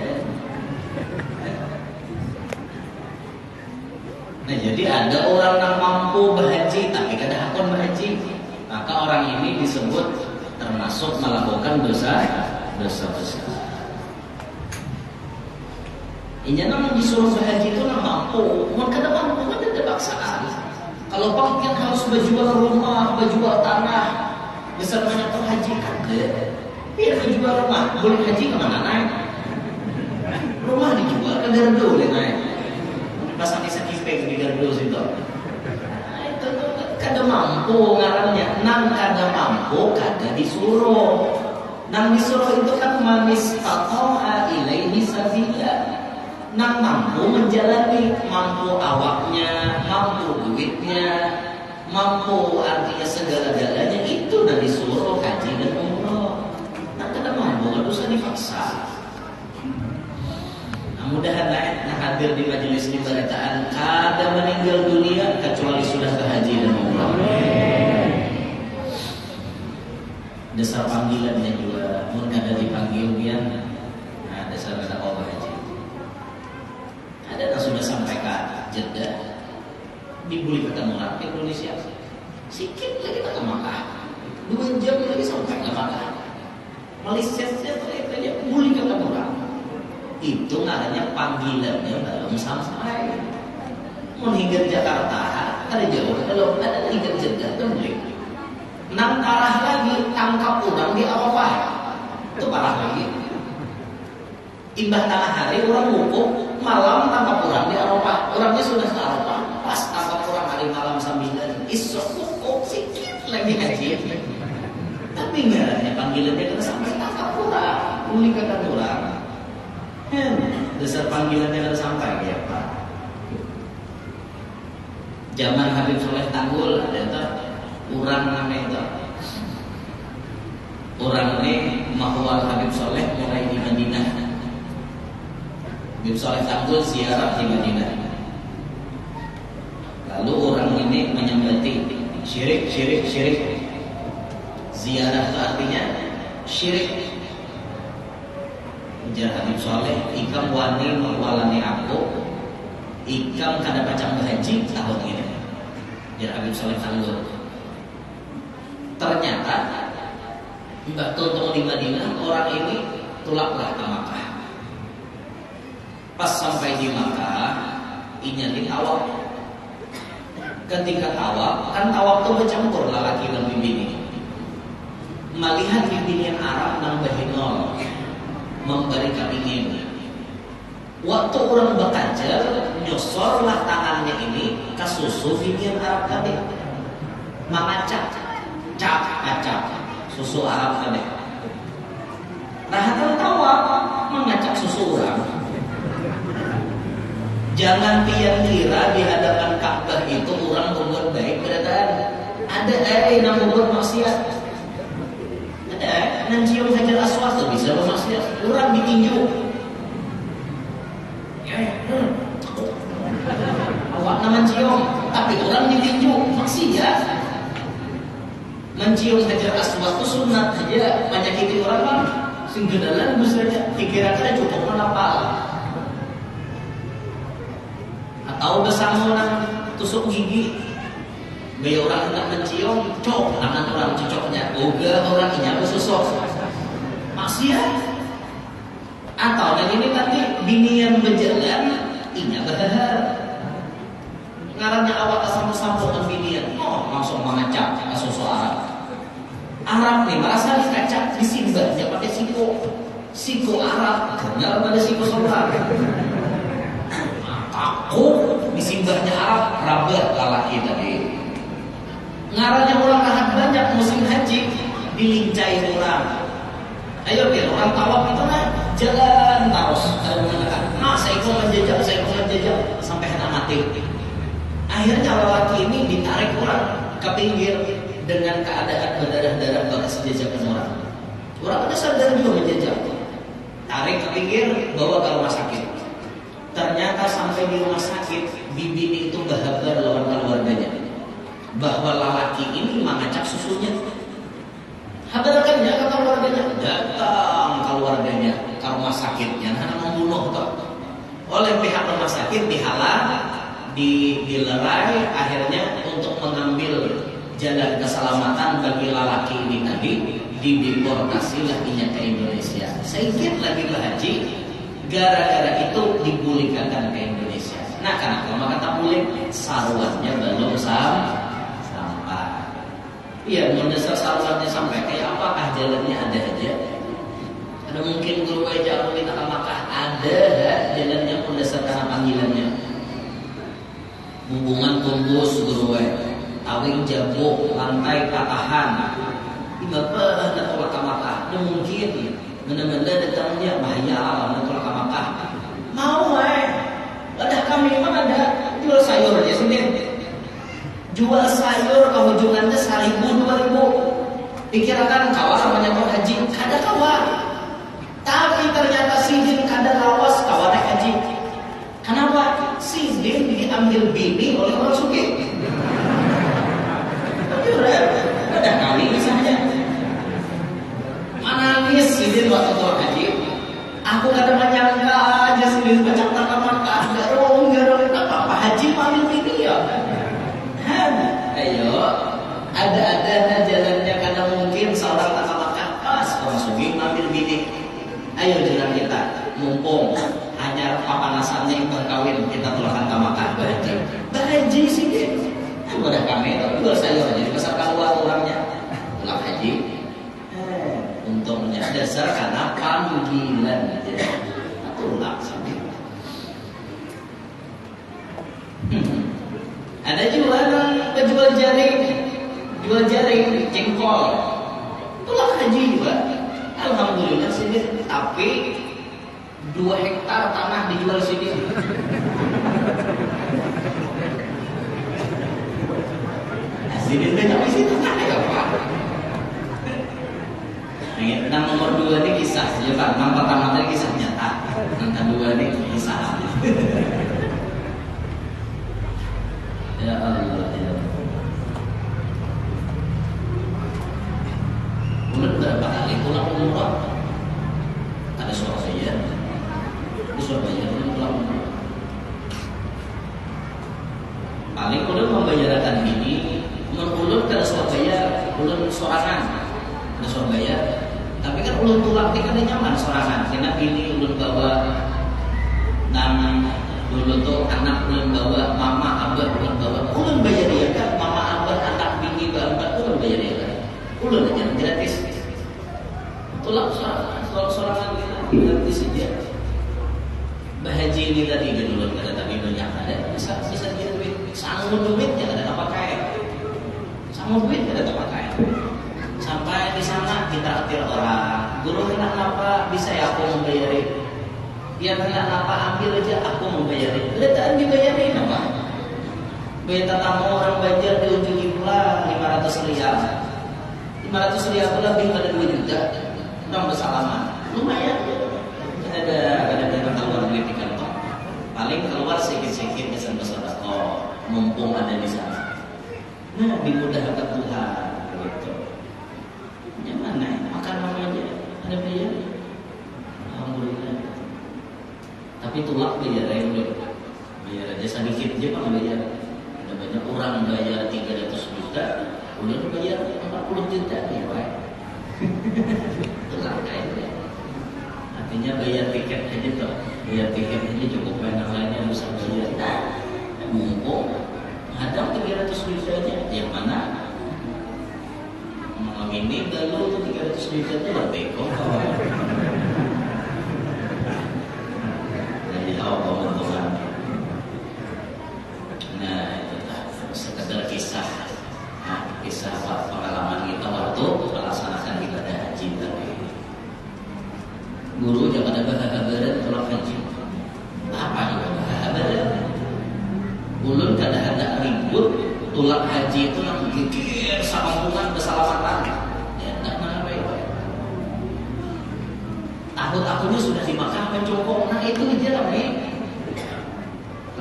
Nah jadi ada orang yang mampu berhaji tapi kada hakon berhaji, maka orang ini disebut termasuk melakukan dosa besar. Ini namanya disuruh berhaji itu namanya mampu. Maka kada mampu kan ada paksaan. Kalau pengen harus berjual rumah, berjual tanah, besar banyak terhaji kagak. Biar berjual rumah, boleh haji kemana naik? Rumah dijual ke Gardu boleh naik. Pasang di sekipeng di Gardu situ. Itu kada mampu ngarannya. Nang kada mampu kada disuruh. Nang disuruh itu kan manis taqa'a ilaihi sabila. Nang mampu menjalani, mampu awaknya, mampu duitnya, mampu artinya segala-galanya itu dan disuruh haji dan umroh. Nah kada mampu kan usah dipaksa. Nah mudah-mudahan hadir di majelis pemberitaan kada meninggal dunia kecuali sudah berhaji dan umroh. dasar panggilannya juga mun kada dipanggil biar nah dasar kada Allah haji. Ada yang sudah sampai ke Jeddah dibeli ketemu orang Indonesia sikit lagi ke Makkah 2 jam lagi sampai ke Makkah. Malaysia saja beli ketemu orang itu namanya panggilannya belum sampai. Mau hingga Jakarta ada jauh, kalau ada hingga Jeddah itu beli 6 parah lagi tangkap orang di Arafah itu parah lagi. Imbah tengah hari orang wukuf, malam tangkap orang di Arafah, orangnya sudah ke Arafah, pas tangkap orang hari malam 9 isok wukuf sikit lagi haji. Tapi ngaranya panggilannya kena sampai tangkap orang, uli kata orang. Dasar panggilannya kena sampai ya Pak. Zaman Habib Soleh Tanggul ada itu orang namanya itu. Orang ini mahwal Habib Soleh mulai di Madinah. Habib Soleh Tanggul ziarah di Madinah. Lalu orang ini menyembelih syirik. Ziarah itu artinya syirik. Ujar Habib Soleh, ikam wani mahwalani aku, ikam kada pacang berhaji tahun ini. Ujar Habib Soleh Tanggul. Ternyata Mbak Tonton di Madinah orang ini tulaklah ke Makkah. Pas sampai di Makkah, inyatin tawaf. Ketika tawaf, kan tawaf itu bercampur laki dan bini. Melihat bibinian Arab nang bahinol memberi kepingin. Waktu orang bakajar nyosorlah tangannya ini ke susu bibinian Arab tadi. Mengacak susu Arab tadi. Nah, tawaf mengacak susu orang. Jangan pian kira di hadapan Ka'bah itu orang berbuat baik berdasarkan ada yang berbuat maksiat. Ada cium Hajar Aswad tuh bisa bermaksiat. Orang ditinju. Awak nama cium, tapi orang ditinju maksiat. Mencium Hajar Aswad itu sunat aja, menyakiti orang kan singgedalan saja. Kira-kira cukup menapal. Atau bersama orang tusuk gigi, gaya orang hendak mencium, cok tangan orang cocoknya, oga orang ini bersusuk, maksiat. Atau yang ini nanti bini yang berjalan, ini berhahar. Ngarannya awak sambung-sambung bini yang, langsung mengacak kasus Arab. Arab nih merasa dikacak, disimbah, dia pakai siko Arab, kenal pada siko solar. Aku disimbahnya Arab rabah lalaki tadi. Ngarannya orang lahat banyak musim haji dilincai orang. Ayo biar orang tawaf itu nah jalan terus. Ada mengatakan, saya mau menjajal sampai hendak mati. Akhirnya lelaki ini ditarik orang ke pinggir dengan keadaan berdarah-darah bekas jajakan orang. Orang ada sadar juga menjajal. Tarik ke pinggir, bawa ke rumah sakit. Ternyata sampai di rumah sakit, bibi itu berhabar lawan keluarganya bahwa lelaki ini mengacak susunya. Habarkannya ke keluarganya, datang keluarganya ke rumah sakitnya, karena membunuh toh. Oleh pihak rumah sakit dihalang, dilerai, akhirnya untuk mengambil jalan keselamatan bagi lelaki ini tadi, dideportasilah dia ke Indonesia. Sedikit lagi berhaji. Gara-gara itu dipulihkan ke Indonesia. Nah, karena kalau kata pulih, sarwatnya belum sampai. Iya, mendasar sarwatnya sampai. Kayak apakah jalannya ada aja? Ada mungkin guru jauh kita ke Makkah ada jalannya mendasar karena panggilannya. Hubungan tumbus guru awing jabuk, lantai patahan. Ibabah nak tolak ke Makkah. Ada mungkin. Benda-benda datangnya bahaya alam dan tolak ke Makkah. Mau ada kami memang ada jual sayur aja sini. Jual sayur ke hujungannya 1.000-2.000. Pikirkan kawan banyak orang haji, kada kawan. Tapi ternyata sidin kada lawas kawan naik haji. Kenapa? Sidin diambil bini oleh orang sugih. Ada kali misalnya. pada menyangka aja sendiri baca Makkah enggak dong apa haji paling ini ya. Ayo, ada jalannya karena mungkin seorang tak Makkah pas orang sugi ngambil bidik. Ayo jalan kita, mumpung hanya papanasannya yang berkawin kita tulakan ke Makkah berhaji sih deh. Udah kami jual sayur jadi besar keluar orangnya pulang haji. Untungnya dasar karena panggilan aja. Pulang sih. Ada juga penjual jual jaring jengkol. Pulang haji juga. Alhamdulillah sini tapi 2 hektar tanah dijual sini. Sini sampai situ tak ada apa. Yang nomor 2 ini kisah saja Pak. Yang pertama tadi kisah nyata. Yang kedua ini kisah. Ya Allah ya. Udah berapa kali pulang umroh? Ada suara saya. Di Surabaya pulang umroh. Paling ulun membayarkan ini. Ulun kada Surabaya, ulun sorangan. Ada Surabaya. Tapi kan ulun pulang ini kan nyaman sorangan. Karena ini ulun bawa dulu tuh anak ulun bawa, mama abah ulun bawa. Ulun bayar dia kan, mama abah anak bini bapak ulun bayar dia kan. Ulun aja gratis. Pulang sorangan kita gratis saja. Bahaji ini tadi kan ulun kada tapi banyak ada bisa dia duit. Sanggup duitnya kada apa kaya. Sanggup duit kada apa kaya. Sampai di sana kita atir orang. Guru kenapa bisa ya aku membayarin? Dia kenapa ambil aja aku membayarin. Udah tak dibayarin apa? Bayar tatamu orang Banjar di ujung pula 500 riyal. 500 riyal itu lebih pada 2 juta. Orang bersalaman. Lumayan. Ada keluar duit di kantong. Paling keluar sedikit-sedikit kesan bersedekah. Mumpung ada di sana. Nah, dimudahkan Tuhan gitu. Yang mana? Makan aja ada bayar. Alhamdulillah. Tapi tulak bayar aja sedikit aja Pak bayar. Ada banyak orang bayar 300 juta, udah bayar 40 juta ya Pak. Tulak aja. Artinya bayar tiket aja tuh. Bayar tiket aja cukup, yang lainnya bisa bayar. Mumpung ada 300 juta aja. Yang mana? Malam ini galau tuh 300 juta tuh berbeko. Jadi Allah Tuhan. Nah itu sekedar kisah. Nah, kisah pengalaman kita waktu melaksanakan ibadah haji tadi. Guru jangan ada bahagia tolak haji. Apa juga bahagia? Ulun kada hendak ribut. Tulak haji itu yang gigir sakampungan keselamatan. Ya, enggak baik. Tahun-tahunnya sudah dimakan mencokok. Nah itu aja kami.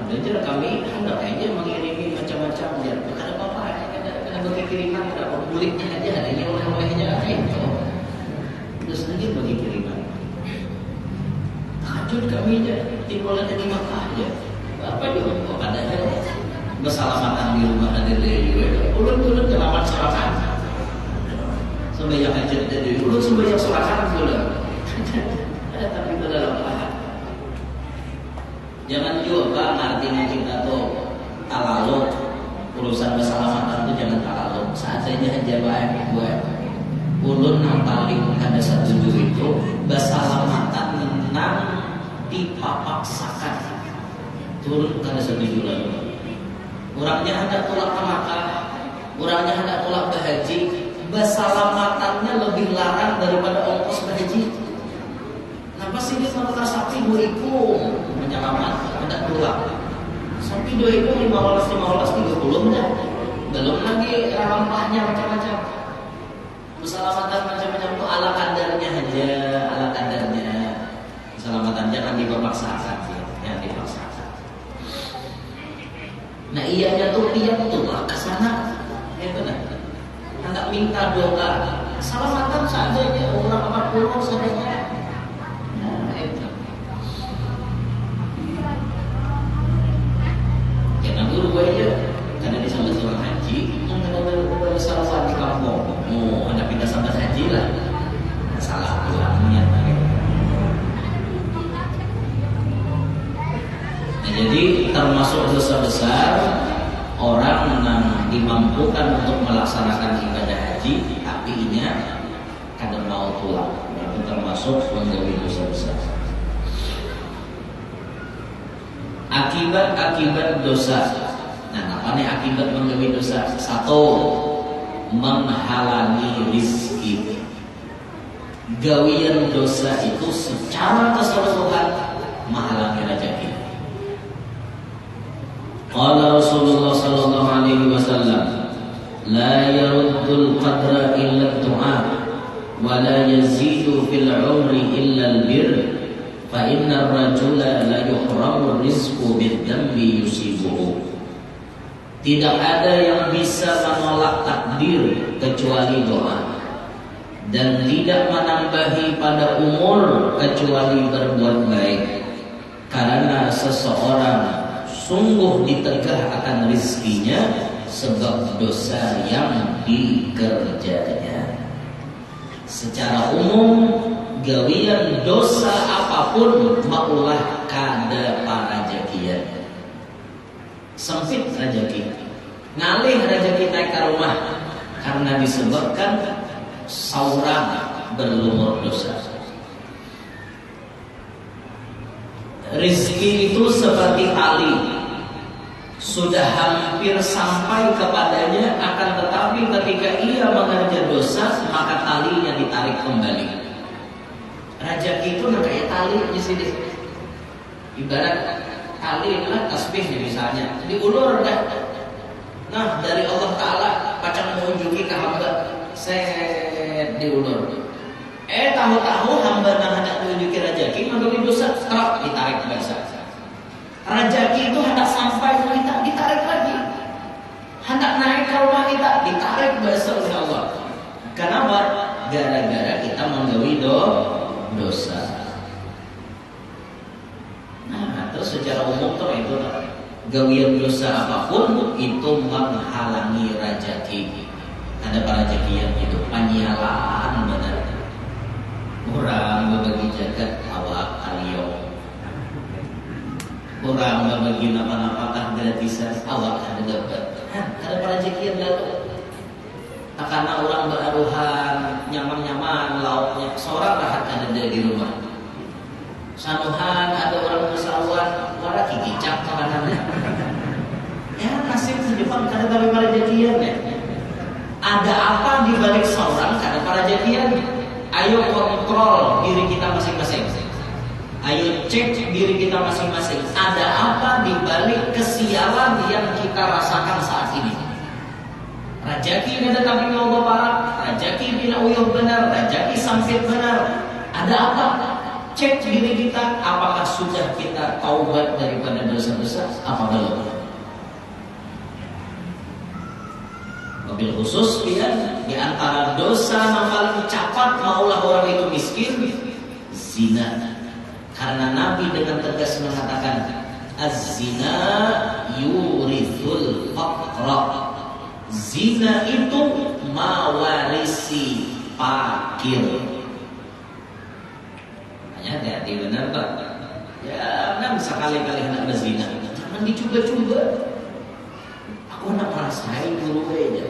Ada kami hendak aja mengirimi macam-macam. Ya, ada apa-apa. Ada bagi kiriman, ada apa kulitnya aja, ada yang oleh-olehnya itu. Terus lagi bagi kiriman. Tahajud kami aja, timbulan di Makkah aja. Apa juga kok ada bersalamatan di rumah hadir dari ulun kelamat sorakan sembahyang hajat dari ulun sembahyang sorakan ulun ada tapi itu dalam pahat jangan juga artinya kita tuh talaluk urusan bersalamatan itu jangan talaluk seadanya aja baik buat ulun yang paling ada satu itu bersalamatan menang dipaksakan turun ada satu lagi. Orangnya hendak tolak ke Makkah, orangnya hendak tolak berhaji, bersalamatannya lebih larang daripada ongkos berhaji. Kenapa sih dia kalau sapi 2 ekor menyelamat hendak tolak? Sapi 2 ekor 15 udah. Belum lagi rempahnya macam-macam. Keselamatan macam-macam itu ala kadarnya aja, ala kadarnya. Keselamatan jangan dipaksakan, jangan dipaksakan. Nah ianya tuh tiap tuh ke sana, itu nah, hendak minta doa, salamatan saja ya orang 40 saja. Nah itu Jadi termasuk dosa besar orang yang dimampukan untuk melaksanakan ibadah haji tapi inya kada mau pulang, itu termasuk menggawe dosa besar. Akibat-akibat dosa. Nah, apa nih akibat menggawe dosa? Satu, menghalangi rizki. Gawian dosa itu secara keseluruhan menghalangi rezeki. Qala Rasulullah sallallahu alaihi wasallam, la yaruddul qadra illa du'a wa la yazidu fil umri illa al-bir fa inna ar-rajula la yuhramu rizqu bid-dambi yusibuhu. Tidak ada yang bisa menolak takdir kecuali doa, dan tidak menambahi pada umur kecuali berbuat baik. Karena seseorang sungguh ditegah akan rizkinya sebab dosa yang dikerjanya. Secara umum, gawian dosa apapun maulah kada parajakian. Sempit rezeki, ngalih rezeki naik ke rumah karena disebabkan saurang berlumur dosa. Rizki itu seperti tali, sudah hampir sampai kepadanya, akan tetapi ketika ia mengerja dosa maka talinya ditarik kembali. Rezeki itu kayak tali di sini, ibarat tali adalah tasbih misalnya, diulur dah. Nah, dari Allah Ta'ala pacang mengunjungi ke hamba, set diulur. Tahu-tahu hamba yang hendak menunjuki rezeki mengambil dosa, terap ditarik biasa. Rezeki itu hendak sampai ke kita, ditarik lagi. Hendak naik ke rumah kita, ditarik biasa oleh Allah. Kenapa? Gara-gara kita menggawi dosa. Nah, terus secara umum tuh itu gawian dosa apapun itu menghalangi rezeki. Ada para rezeki yang itu penyalaan benar. Orang berbagi jagat awak alio, orang berbagi napa-napa gratisan awak ada dapat. Ada para rezeki yang lalu. Karena orang beraruhan nyaman-nyaman lauknya, seorang rahat ada di rumah. Sanuhan ada orang bersawan, wara kikicak makanannya. Ya nasib sejepang kada tapi para rezekian ya. Ada apa di balik seorang kada para rezekian? Ayo kontrol diri kita masing-masing. Ayo cek diri kita masing-masing. Ada apa di balik kesialan yang kita rasakan saat ini? Rezeki kada tapi mau bapak, rezeki bila uyuh benar, rezeki sampit benar. Ada apa? Cek diri kita, apakah sudah kita taubat daripada dosa-dosa apa belum? Mobil khusus ya, di antara dosa yang paling cepat maulah orang itu miskin, zina. Karena Nabi dengan tegas mengatakan, az-zina yurithul faqra. Zina itu mewarisi fakir. Hanya hati-hati benar Pak. Ya, kan sekali-kali hendak berzina, jangan dicoba-coba. Aku nak merasain dulu aja.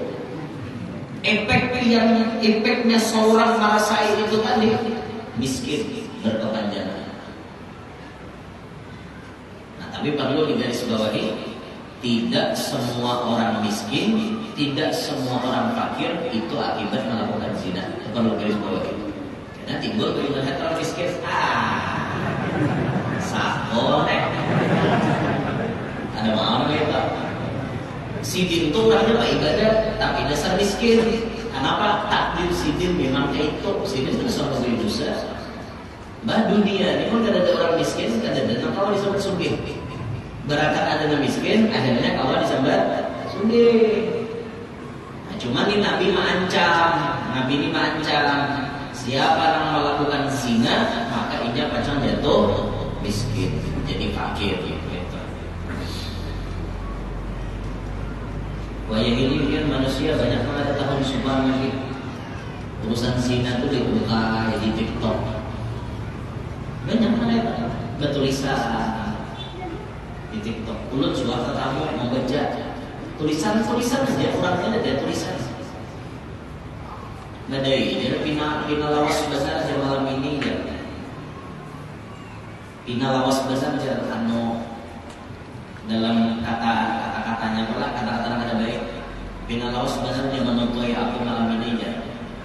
Efeknya seorang merasain itu tadi miskin berkepanjangan. Nah, tapi perlu digarisbawahi, tidak semua orang miskin, tidak semua orang fakir itu akibat melakukan zina. Itu perlu digarisbawahi. Karena timbul melihat orang miskin, sakone. Ada mau kita. Sidin itu orangnya Pak ibadah, tapi dasar miskin. Kenapa? Takdir sidin memang kayak itu. Sidin itu seorang dosa. Bah dunia ini pun kada ada orang miskin, kada ada yang kawan disebut sugih. Berakat ada yang miskin, adanya kawan disebut sugih. Nah, cuma nih Nabi mengancam, siapa yang melakukan zina maka ia pacang jatuh miskin, jadi fakir. Wah yang ini kan manusia banyak mengatakan subhanallah lagi. Urusan zina itu dibuka di TikTok. Banyak mana bertulisan di TikTok. Ulut suaka tamu membaca tulisan-tulisan aja, orangnya ada tulisan. Badai, dia pina lawas besar aja malam ini ya. Pina lawas besar aja dalam kata-katanya pula kata-kata ada baik. Pina lawas besar aja menuntui aku malam ini ya.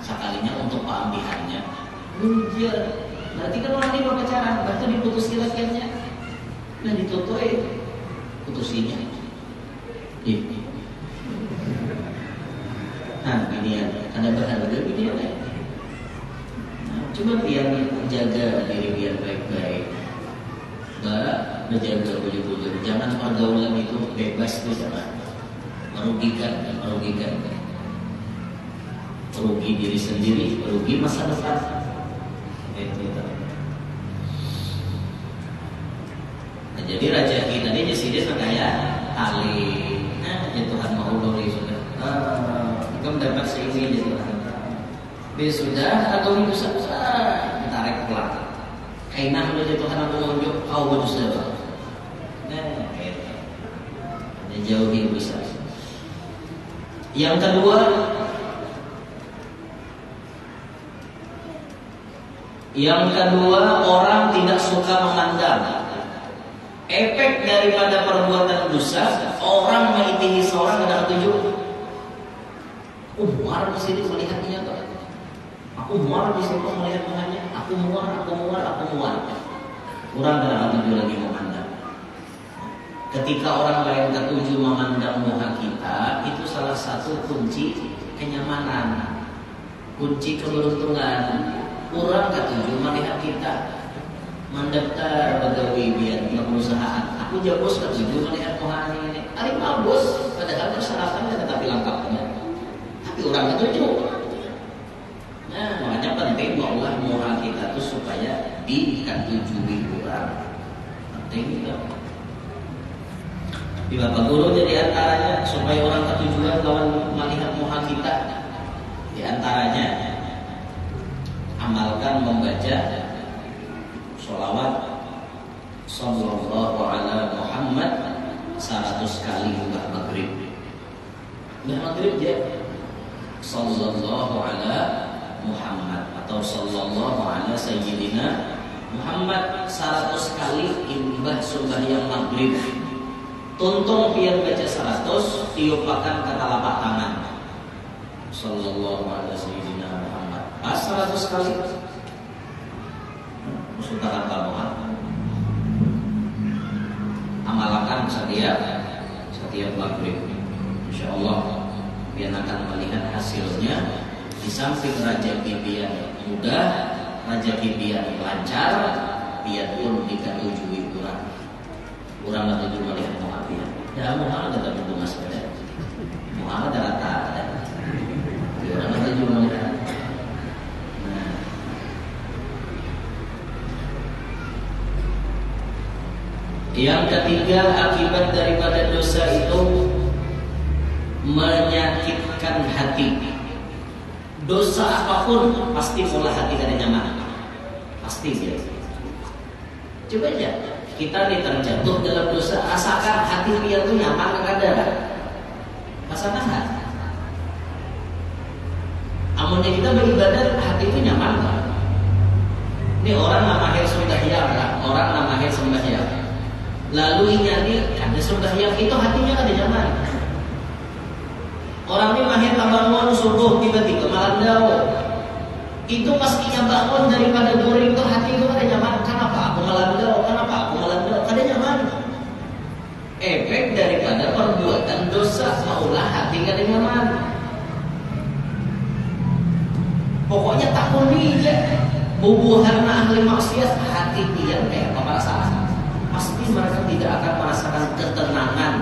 Sekalinya untuk keambihannya. Ujar, nanti kan orang ini pacaran, berarti diputusi lakiannya. Nah ditutui putusinya. Nah ini ya, ada berharga ini ya. Nah, coba biar jaga diri biar baik-baik. Menjaga bujur-bujur. Jangan pergaulan itu bebas tuh, jangan. Merugikan. Merugi diri sendiri, merugi masa depan. Itu. Nah, jadi raja kita ini jadi kayak tali. Nah, ya Tuhan mau dori sudah. Kita mendapat seini ya Tuhan. Bila sudah atau itu susah ditarik ke belakang. Kainah udah Tuhan aku menunjuk kau berdosa. Nah, itu. Dan jauhi bisa. Yang kedua, orang tidak suka memandang. Efek daripada perbuatan dosa, orang mengitimi seorang dengan tujuh. Muar di sini melihatnya tuh. Aku muar di sini melihat Tuhannya. Aku muar. Orang dengan tujuh lagi memandang. Ketika orang lain ketujuh memandang muka kita, itu salah satu kunci kenyamanan, kunci keberuntungan. Orang ketujuh melihat kita mendaftar pegawai biar perusahaan. Aku jabos ketujuh melihat muka ini. Ari bos, padahal persyaratannya tetapi lengkapnya. Tapi orang ketujuh. Nah, makanya penting bahwa muka kita itu supaya diketujui orang. Penting itu. Di Bapak Guru jadi antaranya supaya orang ketujuan lawan melihat muka kita. Di antaranya amalkan membaca sholawat sallallahu ala Muhammad 100 kali buka maghrib. Buka maghrib dia sallallahu ala Muhammad atau sallallahu ala sayyidina Muhammad 100 kali imbah sembahyang maghrib. Tuntung biar baca 100, tiupakan ke telapak tangan. Sallallahu ala sayyidina Muhammad. Pas 100 kali. Musutakan kalmohan. Amalkan setiap maghrib. InsyaAllah biar akan melihat hasilnya. Di samping rezeki biar mudah, rezeki biar lancar, biar pun diketujui kurang. Kurang atau cuma lihat muhafiat. Ya muhafiat tetap itu mas pada. Muhafiat rata ada. Kurang atau cuma lihat. Nah. Yang ketiga, akibat daripada dosa itu menyakitkan hati. Dosa apapun pasti pola hati kada nyaman. Pasti dia. Coba aja kita terjatuh dalam dosa, rasakan hati dia tuh nyaman ke kada. Rasakan enggak? Amunnya kita beribadah hati itu nyaman kan? Ini orang namanya sembahyang kan? Orang namanya sembahyang. Lalu ini ada sembahyang itu hatinya kada nyaman. Orang ini mahir bangun subuh tiba-tiba malam dawo. Itu pastinya bangun daripada during itu hati itu kada nyaman. Kenapa? Aku malam dawo. Kenapa? Aku malam dawo. Kada nyaman. Efek daripada perbuatan dosa maulah hati kada nyaman. Pokoknya takut dia bubuhan ahli maksiat hati dia kayak apa perasaan. Pasti mereka tidak akan merasakan ketenangan.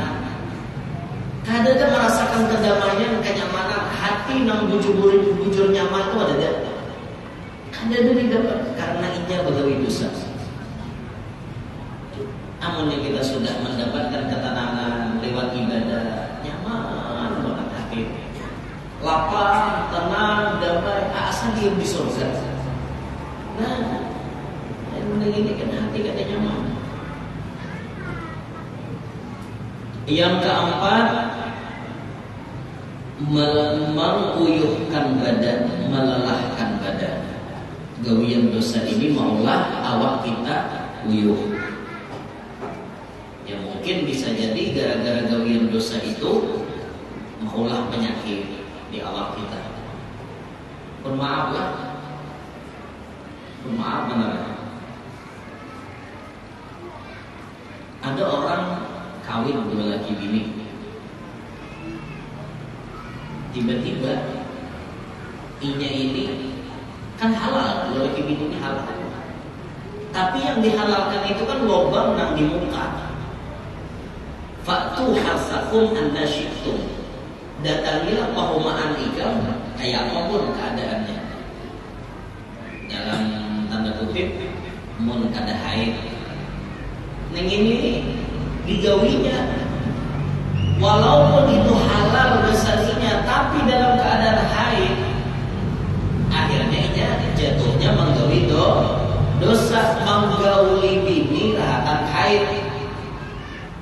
Kadang merasakan kedamaian, kenyamanan hati nang bujur nyaman itu ada dia. Kadang didapat karena inya begawi dosa. Namun yang kita sudah mendapatkan ketenangan lewat ibadah, nyaman banget hati. Lapang, tenang, damai, asal dia di surga. Nah, yang ini kan hati kada nyaman. Yang keempat, menguyuhkan badan, melelahkan badan. Gawian dosa ini maulah awak kita uyuh. Ya mungkin bisa jadi gara-gara gawian dosa itu maulah penyakit di awak kita. Pun maaf lah, pun maaf benar. Ada orang kawin dua laki bini, tiba-tiba inya ini kan halal, dua laki bini ini halal. Tapi yang dihalalkan itu kan lobang nang di muka. Fa'tu harsakum anda syi'tum. Datangilah pahumaan ikam kayak apapun keadaannya. Dalam tanda kutip, mun kada haid. Neng ini digawinya. Walaupun itu halal dosanya, tapi dalam keadaan haid, akhirnya jatuhnya menggawi dosa, menggauli bini rahatan haid.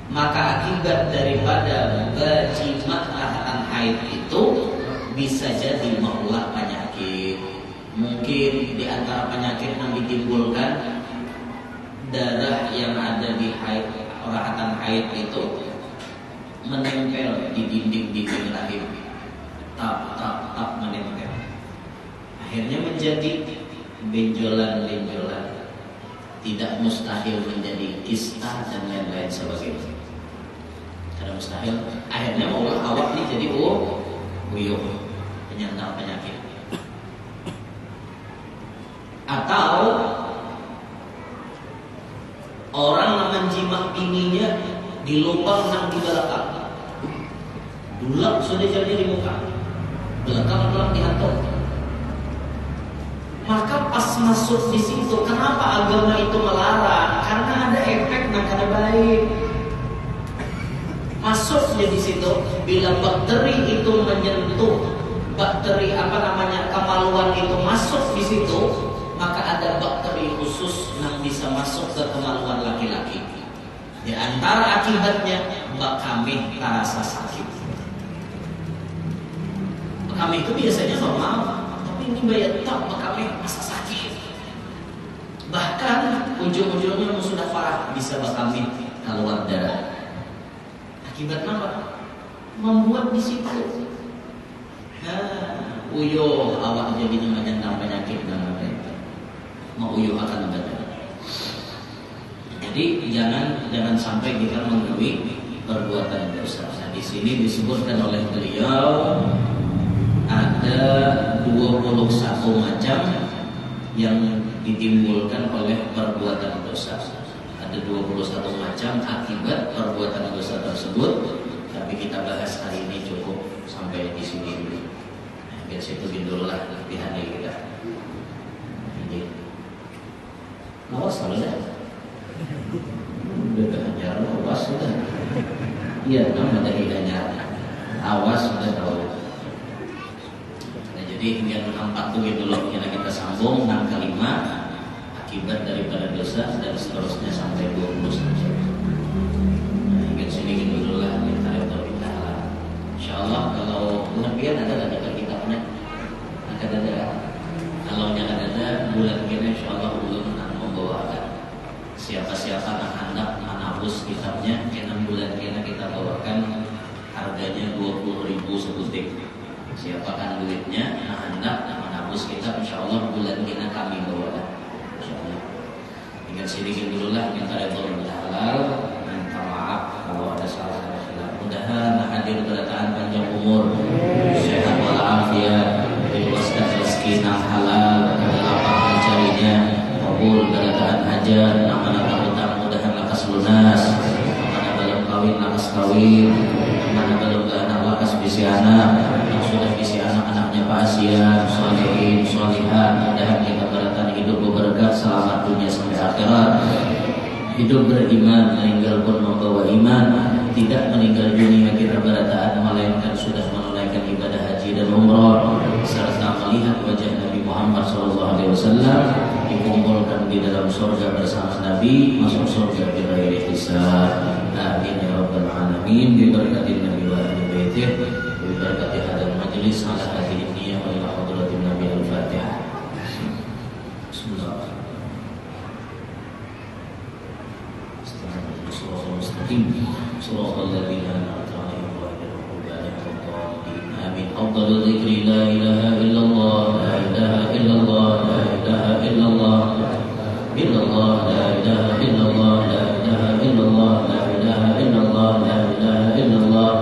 Maka akibat daripada berjimat rahatan haid itu bisa jadi maulah penyakit. Mungkin di antara penyakit yang ditimbulkan darah yang ada di haid, rahatan haid itu menempel di dinding-dinding rahim, tap menempel. Akhirnya menjadi benjolan-benjolan. Tidak mustahil menjadi kista dan lain-lain sebagainya. Tidak mustahil. Akhirnya Allah awak ini jadi uyuh, penyandang penyakit. Atau orang menjimak bininya di lubang nang di belakang. Dulak sudah jadi di muka, belakang dihantam. Maka pas masuk di situ, kenapa agama itu melarang? Karena ada efek nang kada baik. Masuknya di situ, bila bakteri itu menyentuh bakteri kemaluan itu masuk di situ, maka ada bakteri khusus yang bisa masuk ke kemaluan laki-laki. Di antara akibatnya, kami terasa sakit. Kami itu biasanya normal, tapi ini bayar tak kami masa sakit. Bahkan ujung-ujungnya sudah parah, bisa kami keluar darah. Akibat apa? Membuat di situ. Uyuh awak jadinya menyandang penyakit dan lain-lain. Mau uyuh akan badan. Jadi jangan sampai kita menggawi perbuatan dosa. Nah, di sini disebutkan oleh beliau ada 21 macam yang ditimbulkan oleh perbuatan dosa. Ada 21 macam akibat perbuatan dosa tersebut. Tapi kita bahas hari ini cukup sampai di sini dulu. Nah, biar situ dulu lah latihan kita. Jadi, awas salah. Udah kehajar, awas sudah. Iya, nama dari hanya awas sudah tahu. Nah, jadi yang 4 itu gitu loh, kita sambung 6 kalimat akibat daripada dosa dan seterusnya sampai 20 saja. Nah, hingga sini dulu lah kita lah. Insyaallah kalau lebihan ada kitabnya, ada. Kalau yang ada bulan ini insyaallah ulun akan membawakan. Siapa-siapa yang hendak menabus kitabnya, 6 bulan kita bawakan, harganya 20.000 sebutik. Siapa kan duitnya yang hendak menabus kitab, insyaallah bulan ini kami bawakan. Insyaallah. Hingga sedikit dulu lah kita redha halal. Minta maaf kalau ada salah-salah. Mudah-mudahan hadir berdataan panjang umur, sehat walafiat, dibebaskan rezeki yang halal, lapang mencarinya, kabul berdataan hajat, nama-nama hutang mudahan lakas lunas, mana belum kawin lakas kawin, mana belum anak lakas bisi anak, yang sudah bisi anak-anaknya pasien, sholihin, sholihat, mudahan kita berdataan hidup berberkah, selamat dunia sampai akhirat. Hidup beriman, meninggal pun membawa iman. Tidak meninggal dunia kita berataan, melainkan sudah menunaikan ibadah haji dan umrah serta melihat wajah Nabi Muhammad SAW. dikumpulkan di dalam surga bersama Nabi, masuk surga bighairi hisab. Amin ya rabbal alamin. Bi barakatin Nabi wa ahli baitih, bi barakati hadzal majlis ala hadhihi niyyah wa ila hadratin Nabi al-Fatihah. Bismillah. Shiratal ladzina an'amta 'alaihim ghairil maghdubi 'alaihim waladdallin. Amin. Afdalul dzikri la ilaha illallah, la ilaha illallah, la ilaha illallah, illallah, la ilaha illallah, la ilaha illallah, la ilaha illallah, la ilaha illallah,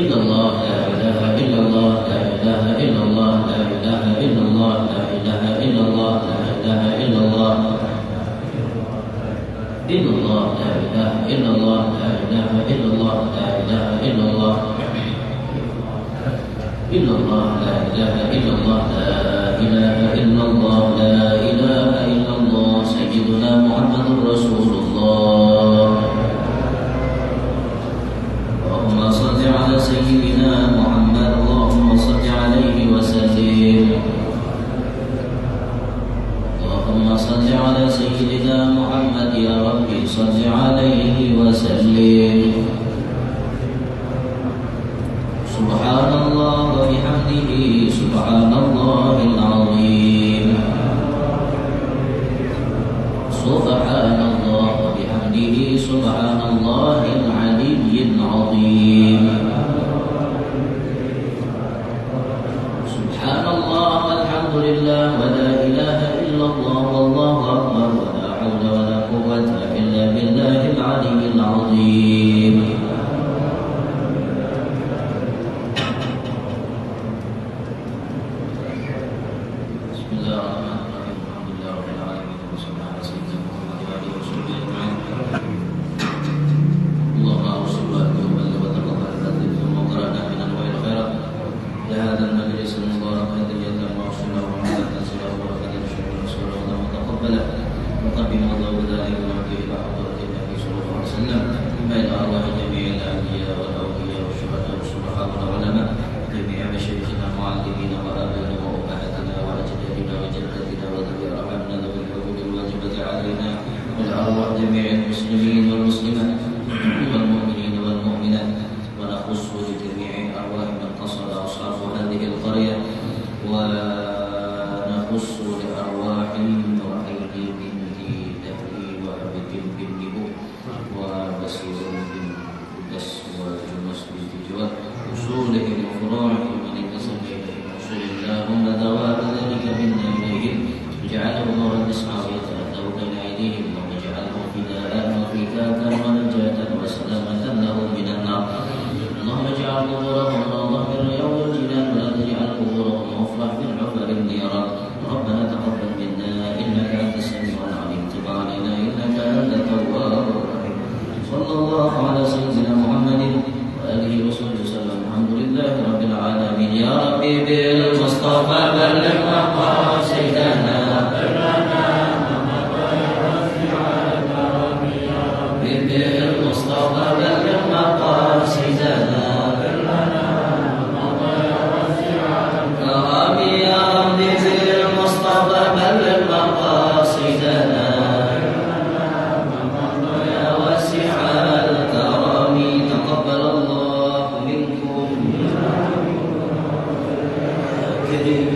illallah, la ilaha illallah, la ilaha illallah, la ilaha illallah, la ilaha illallah, la ilaha illallah, illallah, la ilaha illallah, la ilaha illallah, la ilaha illallah, illallah, la ilaha illallah, la ilaha illallah, la ilaha illallah, sayyiduna Muhammadur Rasulullah. Allahumma salli ala sayyidina Muhammad, Allahumma salli alaihi wa sallim. Allahumma salli ala sayyidina Muhammad, ya Rabbi salli alaihi wa sallim. Subhanallah wa bihamdihi, subhanallahil azim. Subhanallah wa bihamdihi, subhanallahil aliyyil azim. Subhanallah walhamdulillah wa la ilaha illallah wallahu akbar wa la hawla wa la quwwata illa billahil aliyyil azim. Jadi